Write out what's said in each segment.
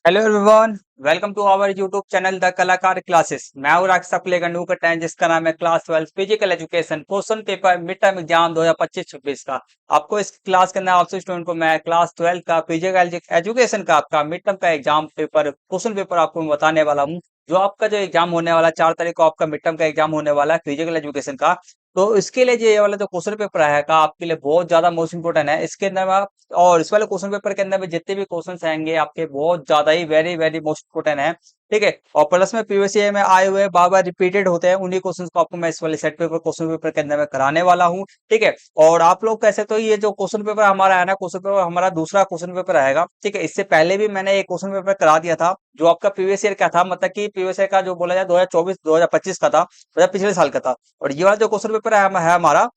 Hello everyone. Welcome to our YouTube channel the Kalakar classes. मैं हूं राकेश आपको न्यू करता है जिसका नाम है class 12 physical education question paper mid term exam 2025-26 का। आपको इस क्लास के अंदर आपसे स्टूडेंट को मैं क्लास 12 का फिजिकल एजुकेशन का आपका मिड टर्म का एग्जाम पेपर क्वेश्चन पेपर आपको मैं बताने वाला हूँ। जो आपका जो एग्जाम होने वाला 4 तारीख को आपका मिड टर्म का एग्जाम होने वाला है फिजिकल एजुकेशन का। तो इसके लिए ये वाला जो क्वेश्चन पेपर है का आपके लिए बहुत ज्यादा मोस्ट इंपोर्टेंट है। इसके अंदर आप और इस वाले क्वेश्चन पेपर के अंदर में जितने भी क्वेश्चंस आएंगे आपके बहुत ज्यादा ही वेरी वेरी मोस्ट इंपोर्टेंट है। ठीक है। और प्लस में प्रीवियस ईयर में आए हुए बार बार रिपीटेड होते हैं उन्हीं क्वेश्चंस को आपको मैं इस वाले सेट पेपर क्वेश्चन पेपर के अंदर में कराने वाला हूँ। ठीक है। और आप लोग कह सकते हो ये जो क्वेश्चन पेपर हमारा है ना, क्वेश्चन पेपर हमारा दूसरा क्वेश्चन पेपर आएगा। ठीक है। इससे पहले भी मैंने एक क्वेश्चन पेपर करा दिया था जो आपका प्रीवियस ईयर का था, मतलब कि प्रीवियस ईयर का जो बोला जाए 2024-2025 का था, मतलब पिछले साल का था। और ये वाला जो क्वेश्चन पेपर है हमारा,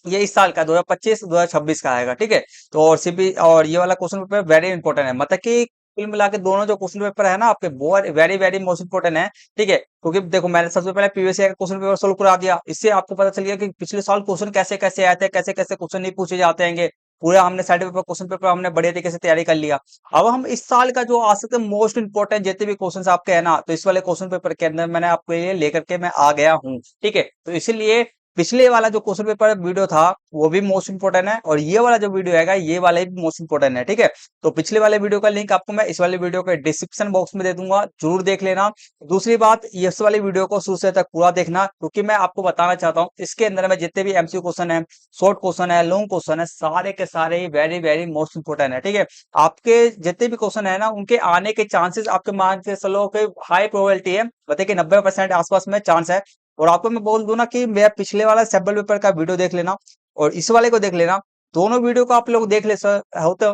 ये इस साल का 2025-2026 का आएगा। ठीक है। तो और सीबी और ये वाला क्वेश्चन पेपर वेरी इंपॉर्टेंट है, मतलब कि कुल मिला के दोनों जो क्वेश्चन पेपर है ना आपके बहुत वेरी वेरी मोस्ट इंपॉर्टेंट है। ठीक है। क्योंकि देखो मैंने सबसे पहले प्रीवियस ईयर का क्वेश्चन पेपर सोल्व करा दिया, इससे आपको पता चल गया कि पिछले साल क्वेश्चन कैसे कैसे आए थे, कैसे कैसे क्वेश्चन नहीं पूछे जाते हैं। पूरा हमने साइड पेपर क्वेश्चन पेपर हमने बढ़िया तरीके से तैयारी कर लिया। अब हम इस साल का जो आ सकते मोस्ट इंपॉर्टेंट जितने भी क्वेश्चंस आपके है ना, तो इस वाले क्वेश्चन पेपर के अंदर मैंने आपके लिए लेकर के मैं आ गया हूँ। ठीक है। तो इसीलिए पिछले वाला जो क्वेश्चन पेपर वीडियो था वो भी मोस्ट इंपोर्टेंट है, और ये वाला जो वीडियो है ये वाला भी मोस्ट इंपोर्टेंट है। ठीक है। तो पिछले वाले वीडियो का लिंक आपको मैं इस वाले वीडियो के डिस्क्रिप्शन बॉक्स में दे दूंगा, जरूर देख लेना। दूसरी बात, ये इस वाली वीडियो को शुरू से तक पूरा देखना, क्योंकि मैं आपको बताना चाहता हूँ इसके अंदर में जितने भी एमसीक्यू क्वेश्चन है, शॉर्ट क्वेश्चन है, लॉन्ग क्वेश्चन है, सारे के सारे वेरी वेरी मोस्ट इंपोर्टेंट है। ठीक है। आपके जितने भी क्वेश्चन है ना उनके आने के चांसेस आपके मान के चलो कि हाई प्रोबेबिलिटी है, बताइए कि 90% आसपास में चांस है। और आपको मैं बोल दूं ना कि मेरा पिछले वाला सैम्पल पेपर का वीडियो देख लेना और इस वाले को देख लेना। दोनों वीडियो को आप लोग देख ले सर होते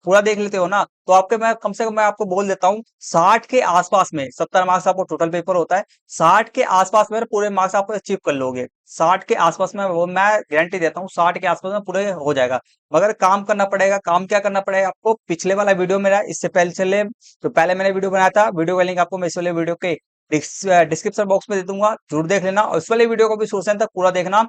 पूरा देख लेते हो ना, तो आपके मैं कम से कम मैं आपको बोल देता हूँ 60 के आसपास में, 70 मार्क्स आपको टोटल पेपर होता है, 60 के आसपास में पूरे मार्क्स आप अचीव कर लोगे। 60 के आसपास में वो मैं गारंटी देता हूँ, 60 के आसपास में पूरे हो जाएगा। मगर काम करना पड़ेगा। काम क्या करना पड़ेगा आपको, पिछले वाला वीडियो मेरा इससे पहले चले तो पहले मैंने वीडियो बनाया था, वीडियो का लिंक आपको मैं इस वाले वीडियो के डिस्क्रिप्शन बॉक्स में दे दूंगा, जरूर देख लेना। और इस वाले वीडियो को भी शुरू से अंत तक पूरा देखना।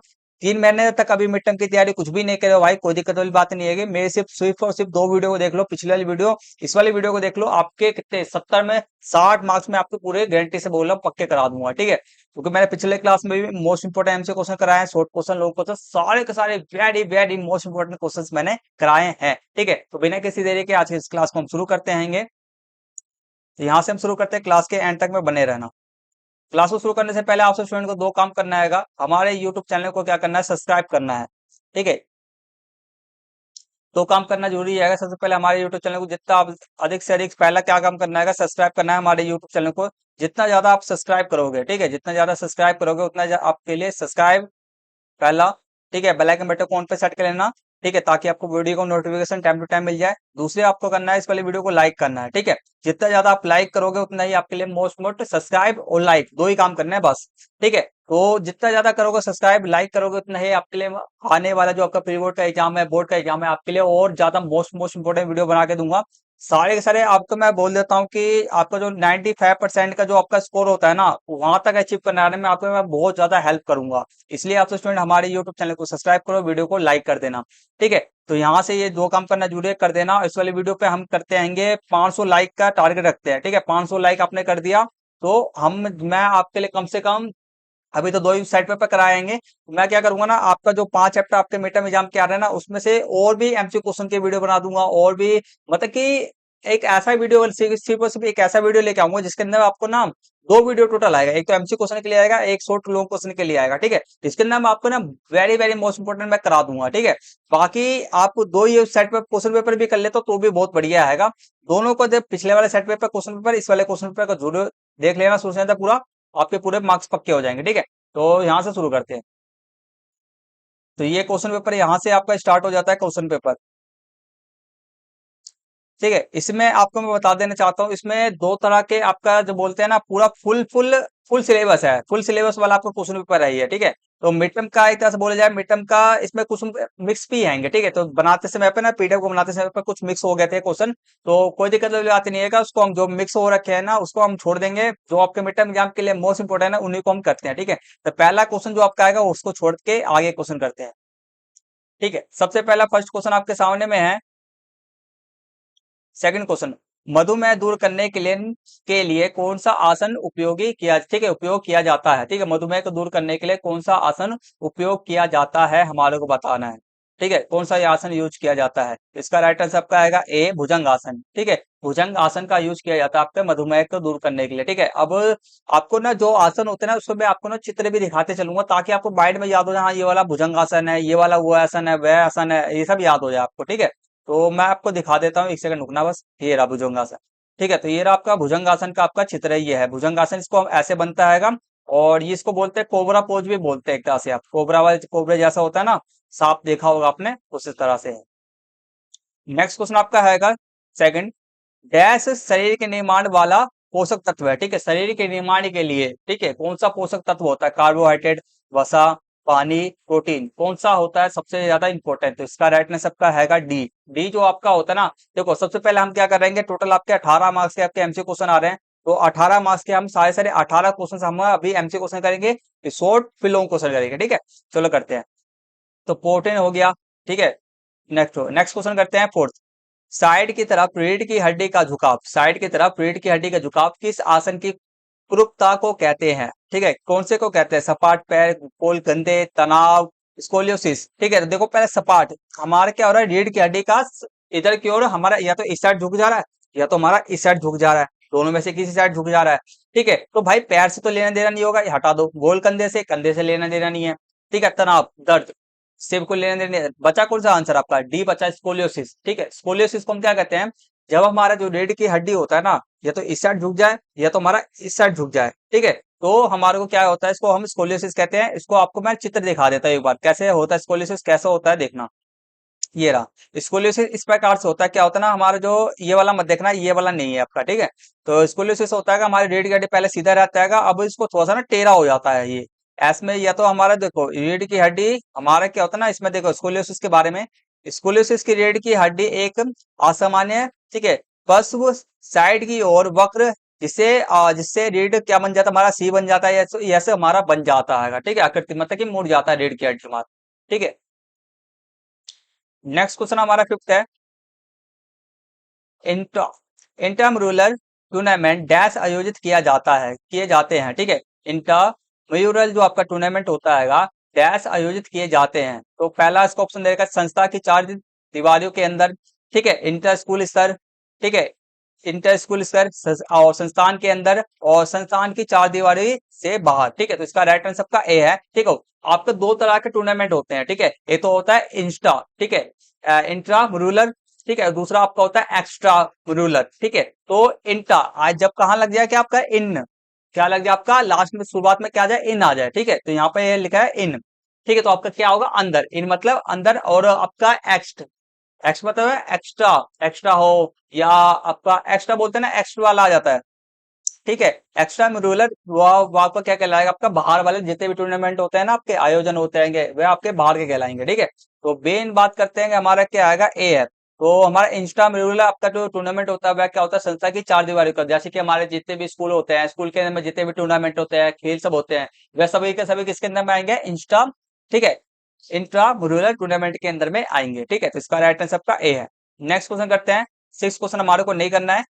3 महीने तक अभी मिड टर्म की तैयारी कुछ भी नहीं करे भाई, कोई दिक्कत वाली बात नहीं है। मेरे सिर्फ और सिर्फ 2 वीडियो को देख लो, पिछले वाली वीडियो इस वाली वीडियो को देख लो, आपके कितने 70 में 60 मार्क्स में आपको पूरे गारंटी से बोल रहा हूँ पक्के करा दूंगा। ठीक है। क्योंकि मैंने पिछले क्लास में भी मोस्ट इंपोर्टेंट एमसी क्वेश्चन कराए हैं, शॉर्ट क्वेश्चन, लॉन्ग क्वेश्चन, सारे के सारे very very most important questions मैंने कराए हैं। ठीक है। तो बिना किसी देरी के आज की इस क्लास को हम शुरू करते हैं। तो यहाँ से हम शुरू करते हैं, क्लास के एंड तक में बने रहना। क्लास को शुरू करने से पहले आपसे स्टूडेंट को 2 काम करना है। हमारे यूट्यूब चैनल को क्या करना है, सब्सक्राइब करना है। ठीक है। 2 काम करना जरूरी है। सबसे पहले हमारे यूट्यूब चैनल को जितना आप अधिक से अधिक, पहला क्या काम करना है, सब्सक्राइब करना है हमारे यूट्यूब चैनल को। जितना ज्यादा आप सब्सक्राइब करोगे, ठीक है, जितना ज्यादा सब्सक्राइब करोगे उतना आपके लिए सब्सक्राइब पहला। ठीक है। बेल आइकन बटन को ऑन पे सेट कर लेना। ठीक है। ताकि आपको वीडियो को नोटिफिकेशन टाइम टू टाइम मिल जाए। दूसरे आपको करना है, इस वाले वीडियो को लाइक करना है। ठीक है। जितना ज्यादा आप लाइक करोगे उतना ही आपके लिए मोस्ट मोस्ट सब्सक्राइब और लाइक 2 ही काम करना है बस। ठीक है। तो जितना ज्यादा करोगे सब्सक्राइब लाइक करोगे उतना ही आपके लिए आने वाला जो आपका प्री बोर्ड का एग्जाम है, बोर्ड का एग्जाम है, आपके लिए और ज्यादा मोस्ट मोस्ट इंपोर्टेंट वीडियो बना के दूंगा। सारे के सारे आपको मैं बोल देता हूँ कि आपका जो 95% का जो आपका स्कोर होता है ना, वहां तक अचीव करने में आपको मैं बहुत ज्यादा हेल्प करूंगा। इसलिए आप स्टूडेंट हमारे यूट्यूब चैनल को सब्सक्राइब करो, वीडियो को लाइक कर देना। ठीक है। तो यहाँ से ये 2 काम करना जरूरी है, कर देना। इस वाले वीडियो पे हम करते आएंगे 500 लाइक का टारगेट रखते हैं। ठीक है। 500 लाइक आपने कर दिया तो हम मैं आपके लिए कम से कम, अभी तो 2 ही साइड पे कराएंगे, तो मैं क्या करूंगा ना, आपका जो 5 चैप्टर आपके मिड टर्म एग्जाम के आ रहे हैं ना, उसमें से और भी एमसीक्यू क्वेश्चन के वीडियो बना दूंगा। और भी मतलब कि एक ऐसा वीडियो, सिर्फ और सिर्फ एक ऐसा वीडियो लेके आऊंगा जिसके अंदर आपको ना 2 वीडियो टोटल आएगा। एक तो एमसीक्यू क्वेश्चन के लिए आएगा, एक शॉर्ट लॉन्ग क्वेश्चन के लिए आएगा। ठीक है। इसके अंदर मैं आपको ना वेरी वेरी मोस्ट इंपोर्टेंट मैं करा दूंगा। ठीक है। बाकी आप 2 ही सेट पे क्वेश्चन पेपर भी कर ले तो भी बहुत बढ़िया आएगा। दोनों को जब पिछले वाले सेट पेपर क्वेश्चन पेपर, इस वाले क्वेश्चन पेपर का जरूर देख लेना, सोचना था पूरा, आपके पूरे मार्क्स पक्के हो जाएंगे। ठीक है। तो यहां से शुरू करते हैं। तो ये क्वेश्चन पेपर यहाँ से आपका स्टार्ट हो जाता है क्वेश्चन पेपर। ठीक है। इसमें आपको मैं बता देना चाहता हूँ, इसमें 2 तरह के आपका जो बोलते हैं ना, पूरा फुल सिलेबस है, फुल सिलेबस वाला आपको क्वेश्चन पेपर है ये। ठीक है। तो मिड टर्म का एक तरह से बोला जाए, मिड टर्म का इसमें क्वेश्चन मिक्स भी आएंगे। ठीक है। तो बनाते समय पे ना, पीडीएफ को बनाते समय पे कुछ मिक्स हो गए थे क्वेश्चन, तो कोई दिक्कत वाली बात नहीं है। उसको हम जो मिक्स हो रखे हैं ना उसको हम छोड़ देंगे। जो आपके मिड टर्म एग्जाम के लिए मोस्ट इंपोर्टेंट है उन्हीं को हम करते हैं। ठीक है। तो पहला क्वेश्चन जो आपका आएगा उसको छोड़ के आगे क्वेश्चन करते हैं। ठीक है। सबसे पहला फर्स्ट क्वेश्चन आपके सामने में है। सेकंड क्वेश्चन, मधुमेह दूर करने के लिए कौन सा आसन उपयोगी किया, ठीक है, उपयोग किया जाता है, ठीक है, मधुमेह को दूर करने के लिए कौन सा आसन उपयोग किया जाता है हमारे को बताना है, ठीक है, कौन सा ये आसन यूज किया जाता है। इसका राइट आंसर आपका आएगा ए, भुजंग आसन, ठीक है, भुजंग आसन का यूज किया जाता है आपके मधुमेह को दूर करने के लिए, ठीक है। अब आपको ना जो आसन होते हैं ना उसको मैं आपको ना चित्र भी दिखाते चलूंगा ताकि आपको माइंड में याद हो जाए, हाँ ये वाला भुजंग आसन है, ये वाला वो आसन है, वह आसन है, ये सब याद हो जाए आपको, ठीक है। तो मैं आपको दिखा देता हूँ, एक सेकंड रुकना बस, ये रहा भुजंग आसन, ठीक है। तो ये रहा आपका भुजंगासन का आपका चित्र, ये है भुजंगासन, इसको हम ऐसे बनता है और ये इसको बोलते हैं कोबरा पोज भी बोलते हैं, एक तरह से आप कोबरा वाले कोबरे जैसा होता है ना, सांप देखा होगा आपने, उस तरह से है। नेक्स्ट क्वेश्चन आपका है सेकंड, डैश शरीर के निर्माण वाला पोषक तत्व है, ठीक है, शरीर के निर्माण के लिए, ठीक है, कौन सा पोषक तत्व होता है, कार्बोहाइड्रेट, वसा, पानी, प्रोटीन, कौन सा होता है सबसे ज्यादा इंपॉर्टेंट। तो इसका राइट आंसर सबका है डी। डी जो आपका होता है ना, देखो सबसे पहले हम क्या करेंगे, टोटल आपके 18 मार्क्स के आपके एमसी क्वेश्चन आ रहे हैं, तो 18 मार्क्स के हम सारे सारे 18 क्वेश्चन हम अभी एमसी क्वेश्चन करेंगे, शॉर्ट फिर लॉन्ग क्वेश्चन करेंगे, ठीक है। चलो करते हैं। तो प्रोटीन हो गया, ठीक है। नेक्स्ट क्वेश्चन करते हैं फोर्थ, साइड की तरफ रीढ़ की हड्डी का झुकाव, साइड की तरफ रीढ़ की हड्डी का झुकाव किस आसन की कुरूपता को कहते हैं, ठीक है, कौन से को कहते हैं, सपाट पैर, पोल कंधे, तनाव, स्कोलियोसिस, ठीक है। तो देखो पहले सपाट, हमारा क्या हो रहा है, रीढ़ की हड्डी का इधर की ओर हमारा या तो इस साइड झुक जा रहा है या तो हमारा इस साइड झुक जा रहा है, दोनों में से किसी साइड झुक जा रहा है, ठीक है। तो भाई पैर से तो लेना देना नहीं होगा, ये हटा दो, गोल कंधे से लेना देना नहीं है, ठीक है। तनाव, दर्द, सिर्फ को लेना देना नहीं है। बचा कौन सा आंसर आपका, डी बचा, स्कोलियोसिस, ठीक है। स्कोलियोसिस को हम क्या कहते हैं, जब हमारा जो रीढ़ की हड्डी होता है ना, या तो इस साइड झुक जाए या तो हमारा इस साइड झुक जाए, ठीक है। तो हमारे को क्या होता है, इसको हम स्कोलियोसिस कहते हैं। इसको आपको मैं चित्र दिखा देता हूँ एक बार, कैसे होता है स्कोलियोसिस, कैसा होता है देखना। ये रहा स्कोलियोसिस, इस प्रकार से होता है, क्या होता है ना, हमारा जो ये वाला मत देखना, ये वाला नहीं है आपका, ठीक है। तो स्कोलियोसिस होता है कि हमारी रीढ़ की हड्डी पहले सीधा रहता है, अब इसको थोड़ा सा ना टेढ़ा हो जाता है ये ऐसमें, या तो हमारा देखो रीढ़ की हड्डी हमारा क्या होता है ना, इसमें देखो स्कोलियोसिस के बारे में, स्कोलियोसिस की रीढ़ की हड्डी एक असामान्य, ठीक है, पश्व साइड की ओर वक्र, जिससे रीढ़ क्या बन जाता है, हमारा सी बन जाता है, ऐसे हमारा बन जाता है, ठीक है, आकृति मतलब कि मुड़ जाता है रीढ़ की हड्डी हमारा, ठीक है। नेक्स्ट क्वेश्चन हमारा फिफ्थ है, inter interim rural tournament dash आयोजित किया जाता है, किए जाते हैं, ठीक है। इंटर म्यूरल जो आपका टूर्नामेंट होता है डैश आयोजित किए जाते हैं। तो पहला इसका ऑप्शन देगा संस्था की चार दीवारों के अंदर, ठीक है, इंटर स्कूल स्तर, ठीक है, इंटर स्कूल स्तर और संस्थान के अंदर और संस्थान की चार दीवारी से बाहर, ठीक है। तो इसका राइट आंसर सबका ए है, ठीक है। आपके दो तरह के टूर्नामेंट होते हैं, ठीक है, एक तो होता है इंस्टा, ठीक है, इंट्रा रूरल, ठीक है, दूसरा आपका होता है एक्स्ट्रा रूरल, ठीक है। तो इंटा आज जब कहां लग जाए, क्या आपका इन, क्या लग जाए आपका लास्ट में शुरुआत में क्या आ जाए, इन आ जाए, ठीक है। तो यहाँ पे ये लिखा है इन, ठीक है। तो आपका क्या होगा, अंदर, इन मतलब अंदर, और आपका एक्स्ट, एक्स मतलब है एक्स्ट्रा, एक्स्ट्रा हो, या आपका एक्स्ट्रा बोलते हैं ना, एक्स्ट्रा वाला आ जाता है, ठीक है। एक्स्ट्रा में रूरल वो आपका क्या कहलाएगा, आपका बाहर वाले जितने भी टूर्नामेंट होते हैं ना आपके आयोजन होते रहेंगे, वे आपके बाहर के कहलाएंगे, ठीक है। तो मेन बात करते हैं कि हमारा क्या आएगा, ए है। तो हमारा इंस्टा में रूरल आपका जो टूर्नामेंट होता है वह क्या होता है, संस्था की चार दीवारी का, जैसे कि हमारे जितने भी स्कूल होते हैं, स्कूल के अंदर में जितने भी टूर्नामेंट होते हैं, खेल सब होते हैं, वह सभी के सभी किसके अंदर में आएंगे, इंस्टा, ठीक है, इंट्रा रूरल टूर्नामेंट के अंदर में आएंगे, ठीक है। तो इसका राइट आंसर आपका ए है। नेक्स्ट क्वेश्चन करते हैं, सिक्स क्वेश्चन हमारे को नहीं करना है,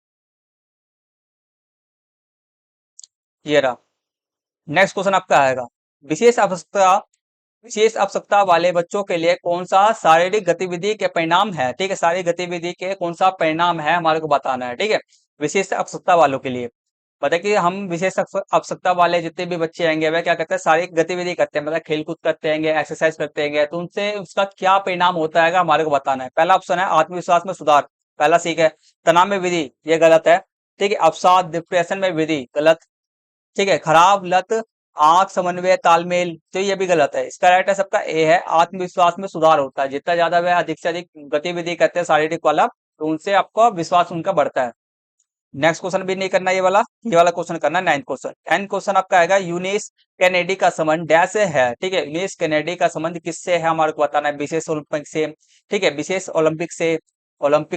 ये रहा। नेक्स्ट क्वेश्चन आपका आएगा, विशेष आवश्यकता विशेष आवश्यकता वाले बच्चों के लिए कौन सा शारीरिक गतिविधि के परिणाम है, ठीक है, शारीरिक गतिविधि के कौन सा परिणाम है हमारे को बताना है, ठीक है। विशेष आवश्यकता वालों के लिए पता है कि हम विशेष आवश्यकता वाले जितने भी बच्चे आएंगे वह क्या करते हैं, शारीरिक गतिविधि करते हैं, मतलब खेलकूद करते हैं, एक्सरसाइज करते हैं, तो उनसे उसका क्या परिणाम होता है हमारे को बताना है। पहला ऑप्शन है आत्मविश्वास में सुधार, पहला ठीक है। तनाव में वृद्धि, ये गलत है, ठीक है। अवसाद डिप्रेशन में वृद्धि, गलत, ठीक है। खराब लत, आंख समन्वय तालमेल, तो ये भी गलत है। इसका राइट है सबका ए है, आत्मविश्वास में सुधार होता है, जितना ज्यादा वह अधिक से अधिक गतिविधि करते हैं शारीरिक वाला, तो उनसे आपका विश्वास उनका बढ़ता है। नेक्स्ट क्वेश्चन भी नहीं करना ये वाला क्वेश्चन करना है, 9th क्वेश्चन। 10th क्वेश्चन आपका आएगा, यूनिस कैनेडी का संबंध डैश से है, ठीक है, यूनिस कैनेडी का संबंध किससे है हमारे को बताना है, विशेष ओलंपिक से, ठीक है, विशेष ओलंपिक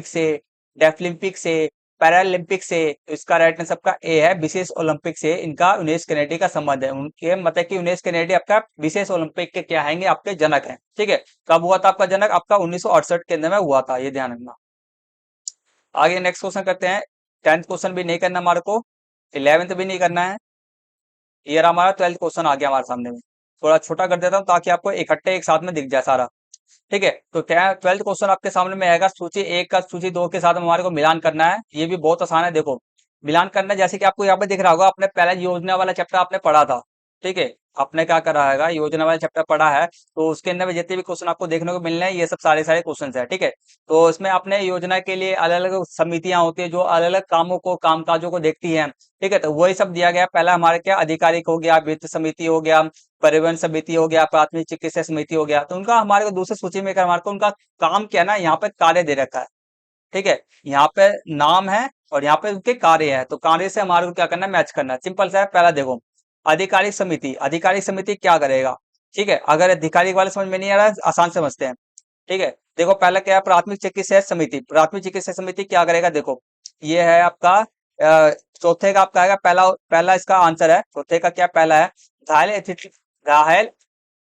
से डेफलिम्पिक से, पैरालंपिक से। तो इसका राइट आंसर आपका ए है, विशेष ओलंपिक से इनका यूनेस कैनेडी का संबंध है। उनके मतलब कि यूनेस कैनेडी आपका विशेष ओलंपिक के क्या हैंगे, आपके जनक हैं, ठीक है। कब हुआ था आपका जनक, आपका 1968 के अंदर में हुआ था, ये ध्यान रखना। आगे नेक्स्ट क्वेश्चन करते हैं, 10th क्वेश्चन भी नहीं करना हमारे को, 11th भी नहीं करना है। ये रहा हमारा 12th क्वेश्चन आ गया हमारे सामने में। थोड़ा छोटा कर देता हूँ ताकि आपको इकट्ठे एक साथ में दिख जाए सारा। ठीक है, तो 12th क्वेश्चन आपके सामने में आएगा। सूची एक का सूची दो के साथ हमारे को मिलान करना है। ये भी बहुत आसान है। देखो मिलान करना है, जैसे कि आपको यहाँ पे दिख रहा होगा, आपने पहला योजना वाला चैप्टर आपने पढ़ा था। ठीक है, आपने क्या करा है, योजना वाला चैप्टर पढ़ा है, तो उसके अंदर में जितने भी क्वेश्चन आपको देखने को मिलने हैं, ये सब सारे सारे क्वेश्चन है। ठीक है, तो इसमें आपने योजना के लिए अलग अलग समितियां होती है जो अलग अलग कामों को कामकाजों को देखती हैं। ठीक है, तो वही सब दिया गया। पहला हमारे क्या आधिकारिक हो गया, वित्त समिति हो गया, परिवहन समिति हो गया, प्राथमिक चिकित्सा समिति हो गया। तो उनका हमारे को दूसरी सूची में हमारे को उनका काम क्या है ना, यहाँ पे कार्य दे रखा है। ठीक है, यहाँ पे नाम है और यहाँ पे उनके कार्य है, तो कार्य से हमारे को क्या करना है, मैच करना है। सिंपल सा है। पहला देखो आधिकारिक समिति, आधिकारिक समिति क्या करेगा। ठीक है, अगर आधिकारिक वाले समझ में नहीं आ रहा है, आसान समझते हैं। ठीक है, देखो पहला क्या है, प्राथमिक चिकित्सा समिति। प्राथमिक चिकित्सा समिति क्या करेगा, देखो ये है आपका चौथे का आपका आएगा पहला, पहला इसका आंसर है। चौथे का क्या पहला है, घायल घायल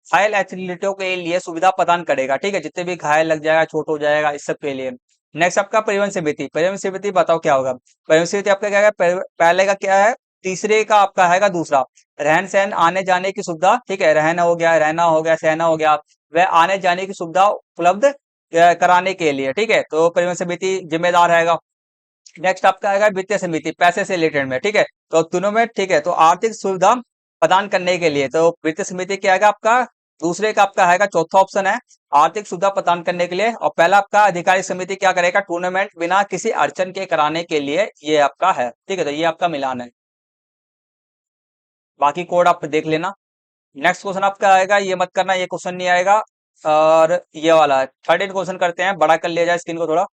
घायल एथलीटों के लिए सुविधा प्रदान करेगा। ठीक है, जितने भी घायल लग जाएगा, चोट हो जाएगा, इस सब के लिए। नेक्स्ट आपका परिवहन समिति, परिवहन समिति बताओ क्या होगा। परिवहन समिति आपका क्या है, पहले का क्या है, तीसरे का आपका है दूसरा, रहन सहन आने जाने की सुविधा। ठीक है, रहना हो गया, रहना हो गया, सहना हो गया, वह आने जाने की सुविधा उपलब्ध कराने के लिए। ठीक है, तो परिवहन समिति जिम्मेदार रहेगा। नेक्स्ट आपका आएगा वित्तीय समिति, पैसे से रिलेटेड में। ठीक है, तो तीनों में ठीक है, तो आर्थिक सुविधा प्रदान करने के लिए, तो वित्तीय समिति क्या आएगा आपका, दूसरे का आपका आएगा, चौथा ऑप्शन है आर्थिक सुविधा प्रदान करने के लिए। और पहला आपका अधिकारी समिति क्या करेगा, टूर्नामेंट बिना किसी अड़चन के कराने के लिए, ये आपका है। ठीक है, तो ये आपका मिलान है। बाकी कोड आप देख लेना। नेक्स्ट क्वेश्चन आपका आएगा, ये मत करना, ये क्वेश्चन नहीं आएगा। और ये वाला है, 13 क्वेश्चन करते हैं, बड़ा कर लिया जाए स्क्रीन को थोड़ा।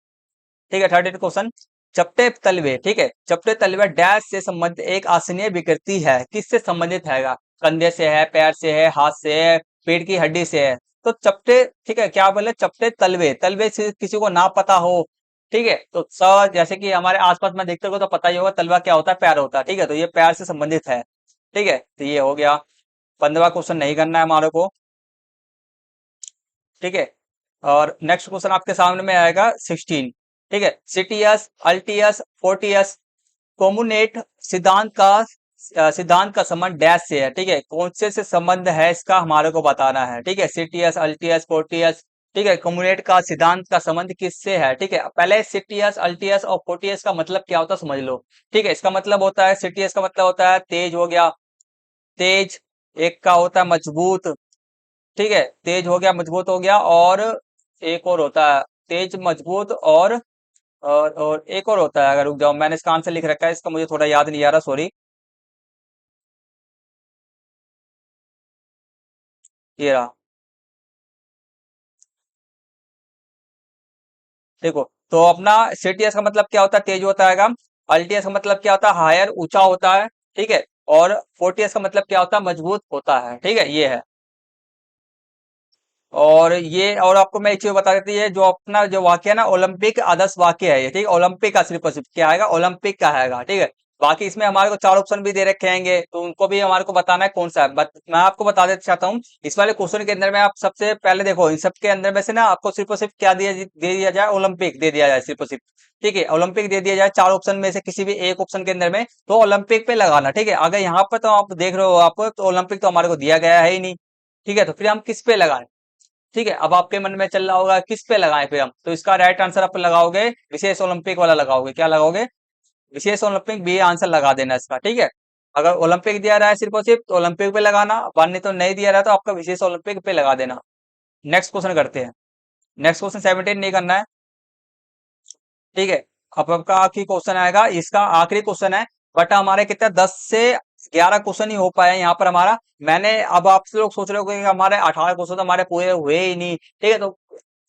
ठीक है, 13 क्वेश्चन, चपटे तलवे। ठीक है, चपटे तलवे डैश से संबंधित एक आसनीय विकृति है, किससे संबंधित हैगा, कंधे से है, पैर से है, हाथ से है, पेट की हड्डी से है। तो चपटे, ठीक है, क्या बोले, चपटे तलवे, तलवे से किसी को ना पता हो। ठीक है, तो जैसे कि हमारे आसपास में देखते हो तो पता ही होगा तलवा क्या होता है, पैर होता है। ठीक है, तो ये पैर से संबंधित है। ठीक है, तो ये हो गया। 15वां क्वेश्चन नहीं करना है हमारे को। ठीक है, और नेक्स्ट क्वेश्चन आपके सामने में आएगा 16। ठीक है, सिटियस अल्टियस फोर्टियस कोमुनेट सिद्धांत का सिद्धांत का संबंध डैश से है। ठीक है, कौन से संबंध है इसका हमारे को बताना है। ठीक है, सिटियस अल्टियस फोर्टियस। ठीक है, कोमुनेट का सिद्धांत का संबंध किससे है। ठीक है, पहले सिटियस अल्टियस और फोर्टियस का मतलब क्या होता है समझ लो। ठीक है, इसका मतलब होता है, सिटियस का मतलब होता है तेज हो गया, तेज। एक का होता है मजबूत। ठीक है, तेज हो गया, मजबूत हो गया, और एक और होता है तेज मजबूत, और एक और होता है, अगर रुक जाओ मैंने इसका आंसर लिख रखा है, इसका मुझे थोड़ा याद नहीं आ रहा, सॉरी। ये रहा, देखो तो अपना सीटीएस का मतलब क्या होता है, तेज होता है। अल्टीएस का मतलब क्या होता है, हायर ऊंचा होता है। ठीक है, और फोर्टीएस का मतलब क्या होता है, मजबूत होता है। ठीक है, ये है। और ये, और आपको मैं एक चीज बता देती है, जो अपना जो वाक्य है ना, ओलंपिक आदर्श वाक्य है ये। ठीक है, ओलंपिक का सिर्फ और सिर्फ क्या आएगा, ओलंपिक का आएगा। ठीक है, बाकी इसमें हमारे को 4 ऑप्शन भी दे रखे हैं, तो उनको भी हमारे को बताना है कौन सा है। मैं आपको बता देना चाहता हूँ, इस वाले क्वेश्चन के अंदर में आप सबसे पहले देखो, इन सब के अंदर में से ना आपको सिर्फ और सिर्फ क्या दे दिया जाए, ओलंपिक दे दिया जाए सिर्फ और सिर्फ। ठीक है, ओलंपिक दे दिया जाए 4 ऑप्शन में से किसी भी एक ऑप्शन के अंदर में, तो ओलंपिक पे लगाना। ठीक है, अगर यहाँ पर तो आप देख रहे हो, आप तो ओलंपिक तो हमारे को दिया गया है ही नहीं। ठीक है, तो फिर हम किस पे लगाएं। ठीक है, अब आपके मन में चल रहा होगा किस पे लगाएं फिर हम, तो इसका राइट आंसर आप लगाओगे विशेष ओलंपिक वाला लगाओगे। क्या लगाओगे, विशेष ओलंपिक, बी आंसर लगा देना इसका। ठीक है, अगर ओलंपिक दिया रहा है सिर्फ और सिर्फ तो ओलंपिक पे लगाना, वरना तो नहीं दिया रहा तो आपका विशेष ओलंपिक पे लगा देना। नेक्स्ट क्वेश्चन करते हैं। नेक्स्ट क्वेश्चन 17 नहीं करना है। ठीक है, अब आपका आखिरी क्वेश्चन आएगा, इसका आखिरी क्वेश्चन है। बट हमारे कितने 10 से 11 क्वेश्चन ही हो पाए हैं यहाँ पर हमारा। मैंने, अब आप लोग सोच रहे हो कि हमारे 18 क्वेश्चन तो हमारे पूरे हुए ही नहीं। ठीक है, तो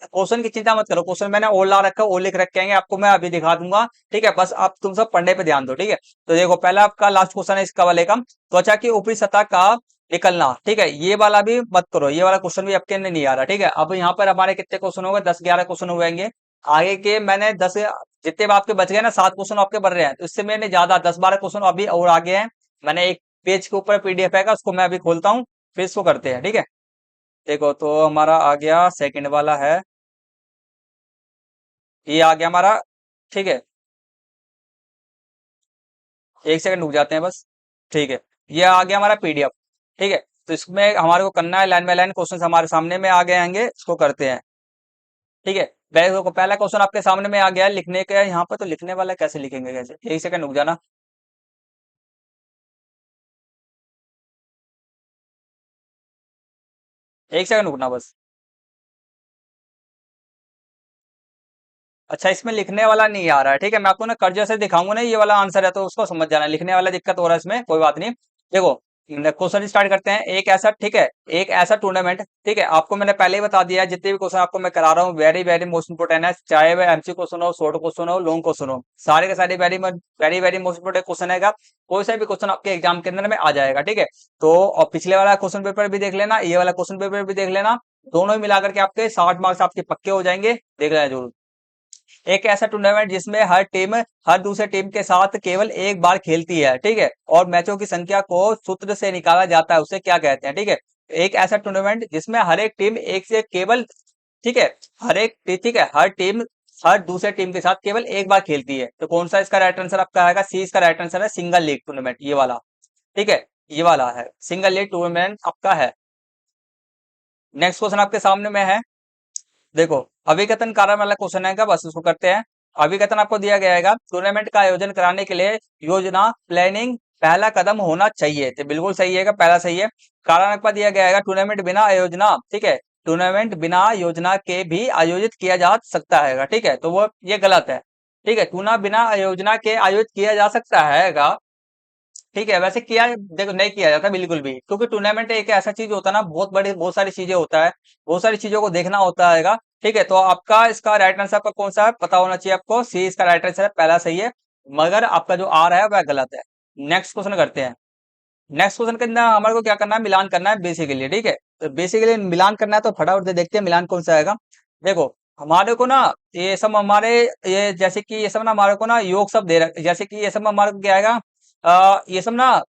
क्वेश्चन की चिंता मत करो, क्वेश्चन मैंने और ला रखा है, और लिख रखे हैं, आपको मैं अभी दिखा दूंगा। ठीक है, बस आप तुम सब पढ़ने पे ध्यान दो। ठीक है, तो देखो पहला आपका लास्ट क्वेश्चन है इसका वाले का, त्वचा की ऊपरी सतह का निकलना। ठीक है, ये वाला भी मत करो, ये वाला क्वेश्चन भी आपके अंदर नहीं आ रहा। ठीक है, अब यहाँ पर हमारे कितने क्वेश्चन हो गए, 10-11 क्वेश्चन हुएंगे। आगे के मैंने 10, जितने भी आपके बच गए ना, 7 क्वेश्चन आपके बढ़ रहे हैं, तो इससे मैंने ज्यादा 10-12 क्वेश्चन अभी और आगे हैं। मैंने एक पेज के ऊपर पीडीएफ है, उसको मैं अभी खोलता हूँ, फिर इसको करते हैं। ठीक है, देखो तो हमारा आ गया सेकंड वाला है, ये आ गया हमारा। ठीक है, एक सेकंड रुक जाते हैं बस। ठीक है, ये आ गया हमारा पीडीएफ। ठीक है, तो इसमें हमारे को करना है, लाइन बाय लाइन क्वेश्चन हमारे सामने में आ गए होंगे, इसको करते हैं। ठीक है, पहला क्वेश्चन आपके सामने में आ गया है, लिखने का है यहाँ पर। तो लिखने वाला कैसे लिखेंगे, कैसे? एक सेकंड रुक जाना। एक सेकंड रुकना बस। अच्छा, इसमें लिखने वाला नहीं आ रहा है। ठीक है, मैं आपको ना कर्जर से दिखाऊंगा ना, ये वाला आंसर है तो उसको समझ जाना। लिखने वाला दिक्कत हो रहा है इसमें, कोई बात नहीं। देखो, क्वेश्चन स्टार्ट करते हैं। एक ऐसा, ठीक है, एक ऐसा टूर्नामेंट, ठीक है, आपको मैंने पहले ही बता दिया है, जितने भी क्वेश्चन आपको मैं करा रहा हूँ वेरी वेरी मोस्ट इंपोर्टेंट है। चाहे वह एमसी क्वेश्चन हो, शॉर्ट क्वेश्चन हो, लॉन्ग क्वेश्चन हो, सारे के सारे very very very most important question है। कोई सा भी क्वेश्चन आपके एग्जाम के अंदर में आ जाएगा। ठीक है, तो और पिछले वाला क्वेश्चन पेपर भी देख लेना, ये वाला क्वेश्चन पेपर भी देख लेना। दोनों ही मिलाकर के आपके 60 मार्क्स आपके पक्के हो जाएंगे, देख लेना जरूर। एक ऐसा टूर्नामेंट जिसमें हर टीम हर दूसरे टीम के साथ केवल एक बार खेलती है। ठीक है, और मैचों की संख्या को सूत्र से निकाला जाता है, उसे क्या कहते हैं? ठीक है, एक ऐसा टूर्नामेंट जिसमें हर एक टीम एक से केवल, ठीक है, ठीक है, हर टीम हर दूसरे टीम के साथ केवल एक बार खेलती है। तो कौन सा इसका राइट आंसर आपका आएगा? सी इसका राइट आंसर है, सिंगल लीग टूर्नामेंट, ये वाला। ठीक है, ये वाला है सिंगल लीग टूर्नामेंट आपका है। नेक्स्ट क्वेश्चन आपके सामने में है। देखो, अभिकथन कारण वाला क्वेश्चन है, बस उसको करते हैं। अभिकथन आपको दिया गया है, टूर्नामेंट का आयोजन कराने के लिए योजना प्लानिंग पहला कदम होना चाहिए। तो बिल्कुल सही है, पहला सही है। कारण आपका दिया गया है, टूर्नामेंट बिना आयोजना, ठीक है, टूर्नामेंट बिना योजना के भी आयोजित किया जा सकता है। ठीक है, तो वो ये गलत है। ठीक है, टूर्ना बिना आयोजना के आयोजित किया जा सकता है। ठीक है, वैसे किया, देखो नहीं किया जाता बिल्कुल भी, क्योंकि टूर्नामेंट एक ऐसा चीज होता है ना, बहुत बड़ी बहुत सारी चीजें होता है, बहुत सारी चीजों को देखना होता है। ठीक है, तो आपका इसका राइट आंसर आपका कौन सा है पता होना चाहिए आपको। सी इसका राइट आंसर है, पहला सही है, मगर आपका जो आ रहा है वह गलत है। नेक्स्ट क्वेश्चन करते हैं। नेक्स्ट क्वेश्चन के अंदर हमारे को क्या करना है? मिलान करना है बेसिकली। ठीक है, तो बेसिकली मिलान करना है, तो फटाफट से देखते हैं मिलान कौन सा आएगा। देखो, हमारे को ना ये सब हमारे, ये जैसे कि ये सब ना हमारे को ना योग सब दे रहा, जैसे कि ये सब हमारे को क्या आएगा, ये सब ना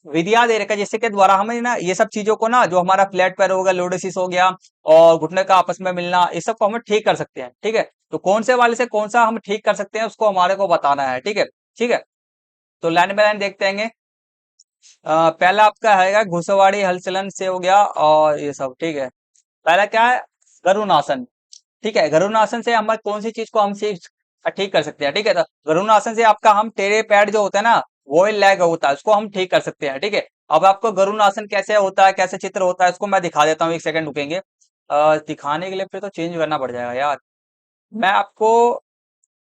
विधियां दे रखा है, जिससे के द्वारा हमें ना ये सब चीजों को ना, जो हमारा फ्लैट पैर हो गया, लोडोसिस हो गया, और घुटने का आपस में मिलना, इस सब को हम ठीक कर सकते हैं। ठीक है, तो कौन से वाले से कौन सा हम ठीक कर सकते हैं, उसको हमारे को बताना है। ठीक है, ठीक है, तो लाइन बाय लाइन देखते हैं। पहला आपका है घुड़सवारी हलचलन से हो गया, और ये सब। ठीक है, पहला क्या है? गरुणासन। ठीक है, गरुणासन से हम कौन सी चीज को हम ठीक कर सकते हैं? ठीक है, तो गरुणासन से आपका हम टेढ़े पैर जो होता है ना, वो लेग होता है, उसको हम ठीक कर सकते हैं। ठीक है, अब आपको गरुणासन कैसे होता है, कैसे चित्र होता है, उसको मैं दिखा देता हूँ। एक सेकंड रुकेंगे। दिखाने के लिए फिर तो चेंज करना पड़ जाएगा यार। मैं आपको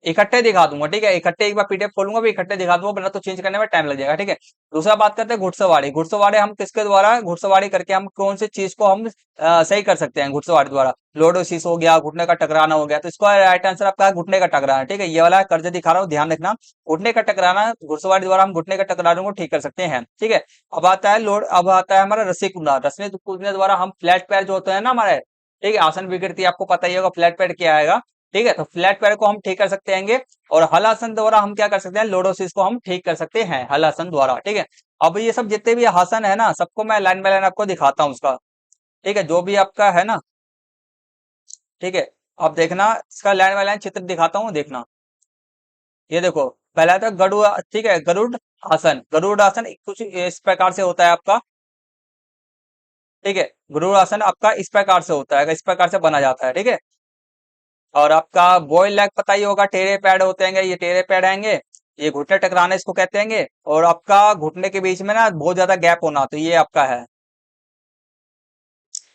इकट्ठे दिखा दूंगा। ठीक है, इकट्ठे एक बार पीडीएफ खोलूंगा भी, इकट्ठे दिखा दूंगा, वरना तो चेंज करने में टाइम लग जाएगा। ठीक है, दूसरा बात करते हैं घुड़सवारी। घुड़सवारी हम किसके द्वारा घुड़सवारी करके हम कौन सी चीज को हम सही कर सकते हैं घुड़सवारी द्वारा? लोडोसिस हो गया, घुटने का टकराना हो गया, तो इसका राइट आंसर आपका है घुटने का टकराना। ठीक है, ये वाला कर्ज दिखा रहा हूँ, ध्यान रखना। घुटने का टकराना, घुड़सवारी द्वारा हम घुटने का टकराने को ठीक कर सकते हैं। ठीक है, अब आता है हमारा रस्सी कूदना। रस्सी कूदने द्वारा हम फ्लैट पैर जो होते हैं ना हमारे, ठीक है, आसन विकृति आपको पता ही होगा फ्लैट पैर क्या आएगा। ठीक है, तो फ्लैट पैर को हम ठीक कर सकते हैं। और हलासन द्वारा हम क्या कर सकते हैं? लोडोसिस को हम ठीक कर सकते हैं हलासन द्वारा। ठीक है, अब ये सब जितने भी आसन है ना, सबको मैं लाइन बाय लाइन आपको दिखाता हूँ उसका। ठीक है, जो भी आपका है ना, ठीक है, अब देखना इसका लाइन बाय लाइन चित्र दिखाता हूँ, देखना। ये देखो, पहला था गरुड़। ठीक है, गरुड़ आसन। गरुड़ आसन कुछ इस प्रकार से होता है आपका। ठीक है, गरुड़ आसन आपका इस प्रकार से होता है, इस प्रकार से बना जाता है। ठीक है, और आपका बॉयल लेग पता ही होगा, टेढ़े पैड होते हैं, ये टेढ़े पैड आएंगे, ये घुटने टकराने इसको कहते हैं। और आपका घुटने के बीच में ना बहुत ज्यादा गैप होना, तो ये आपका है,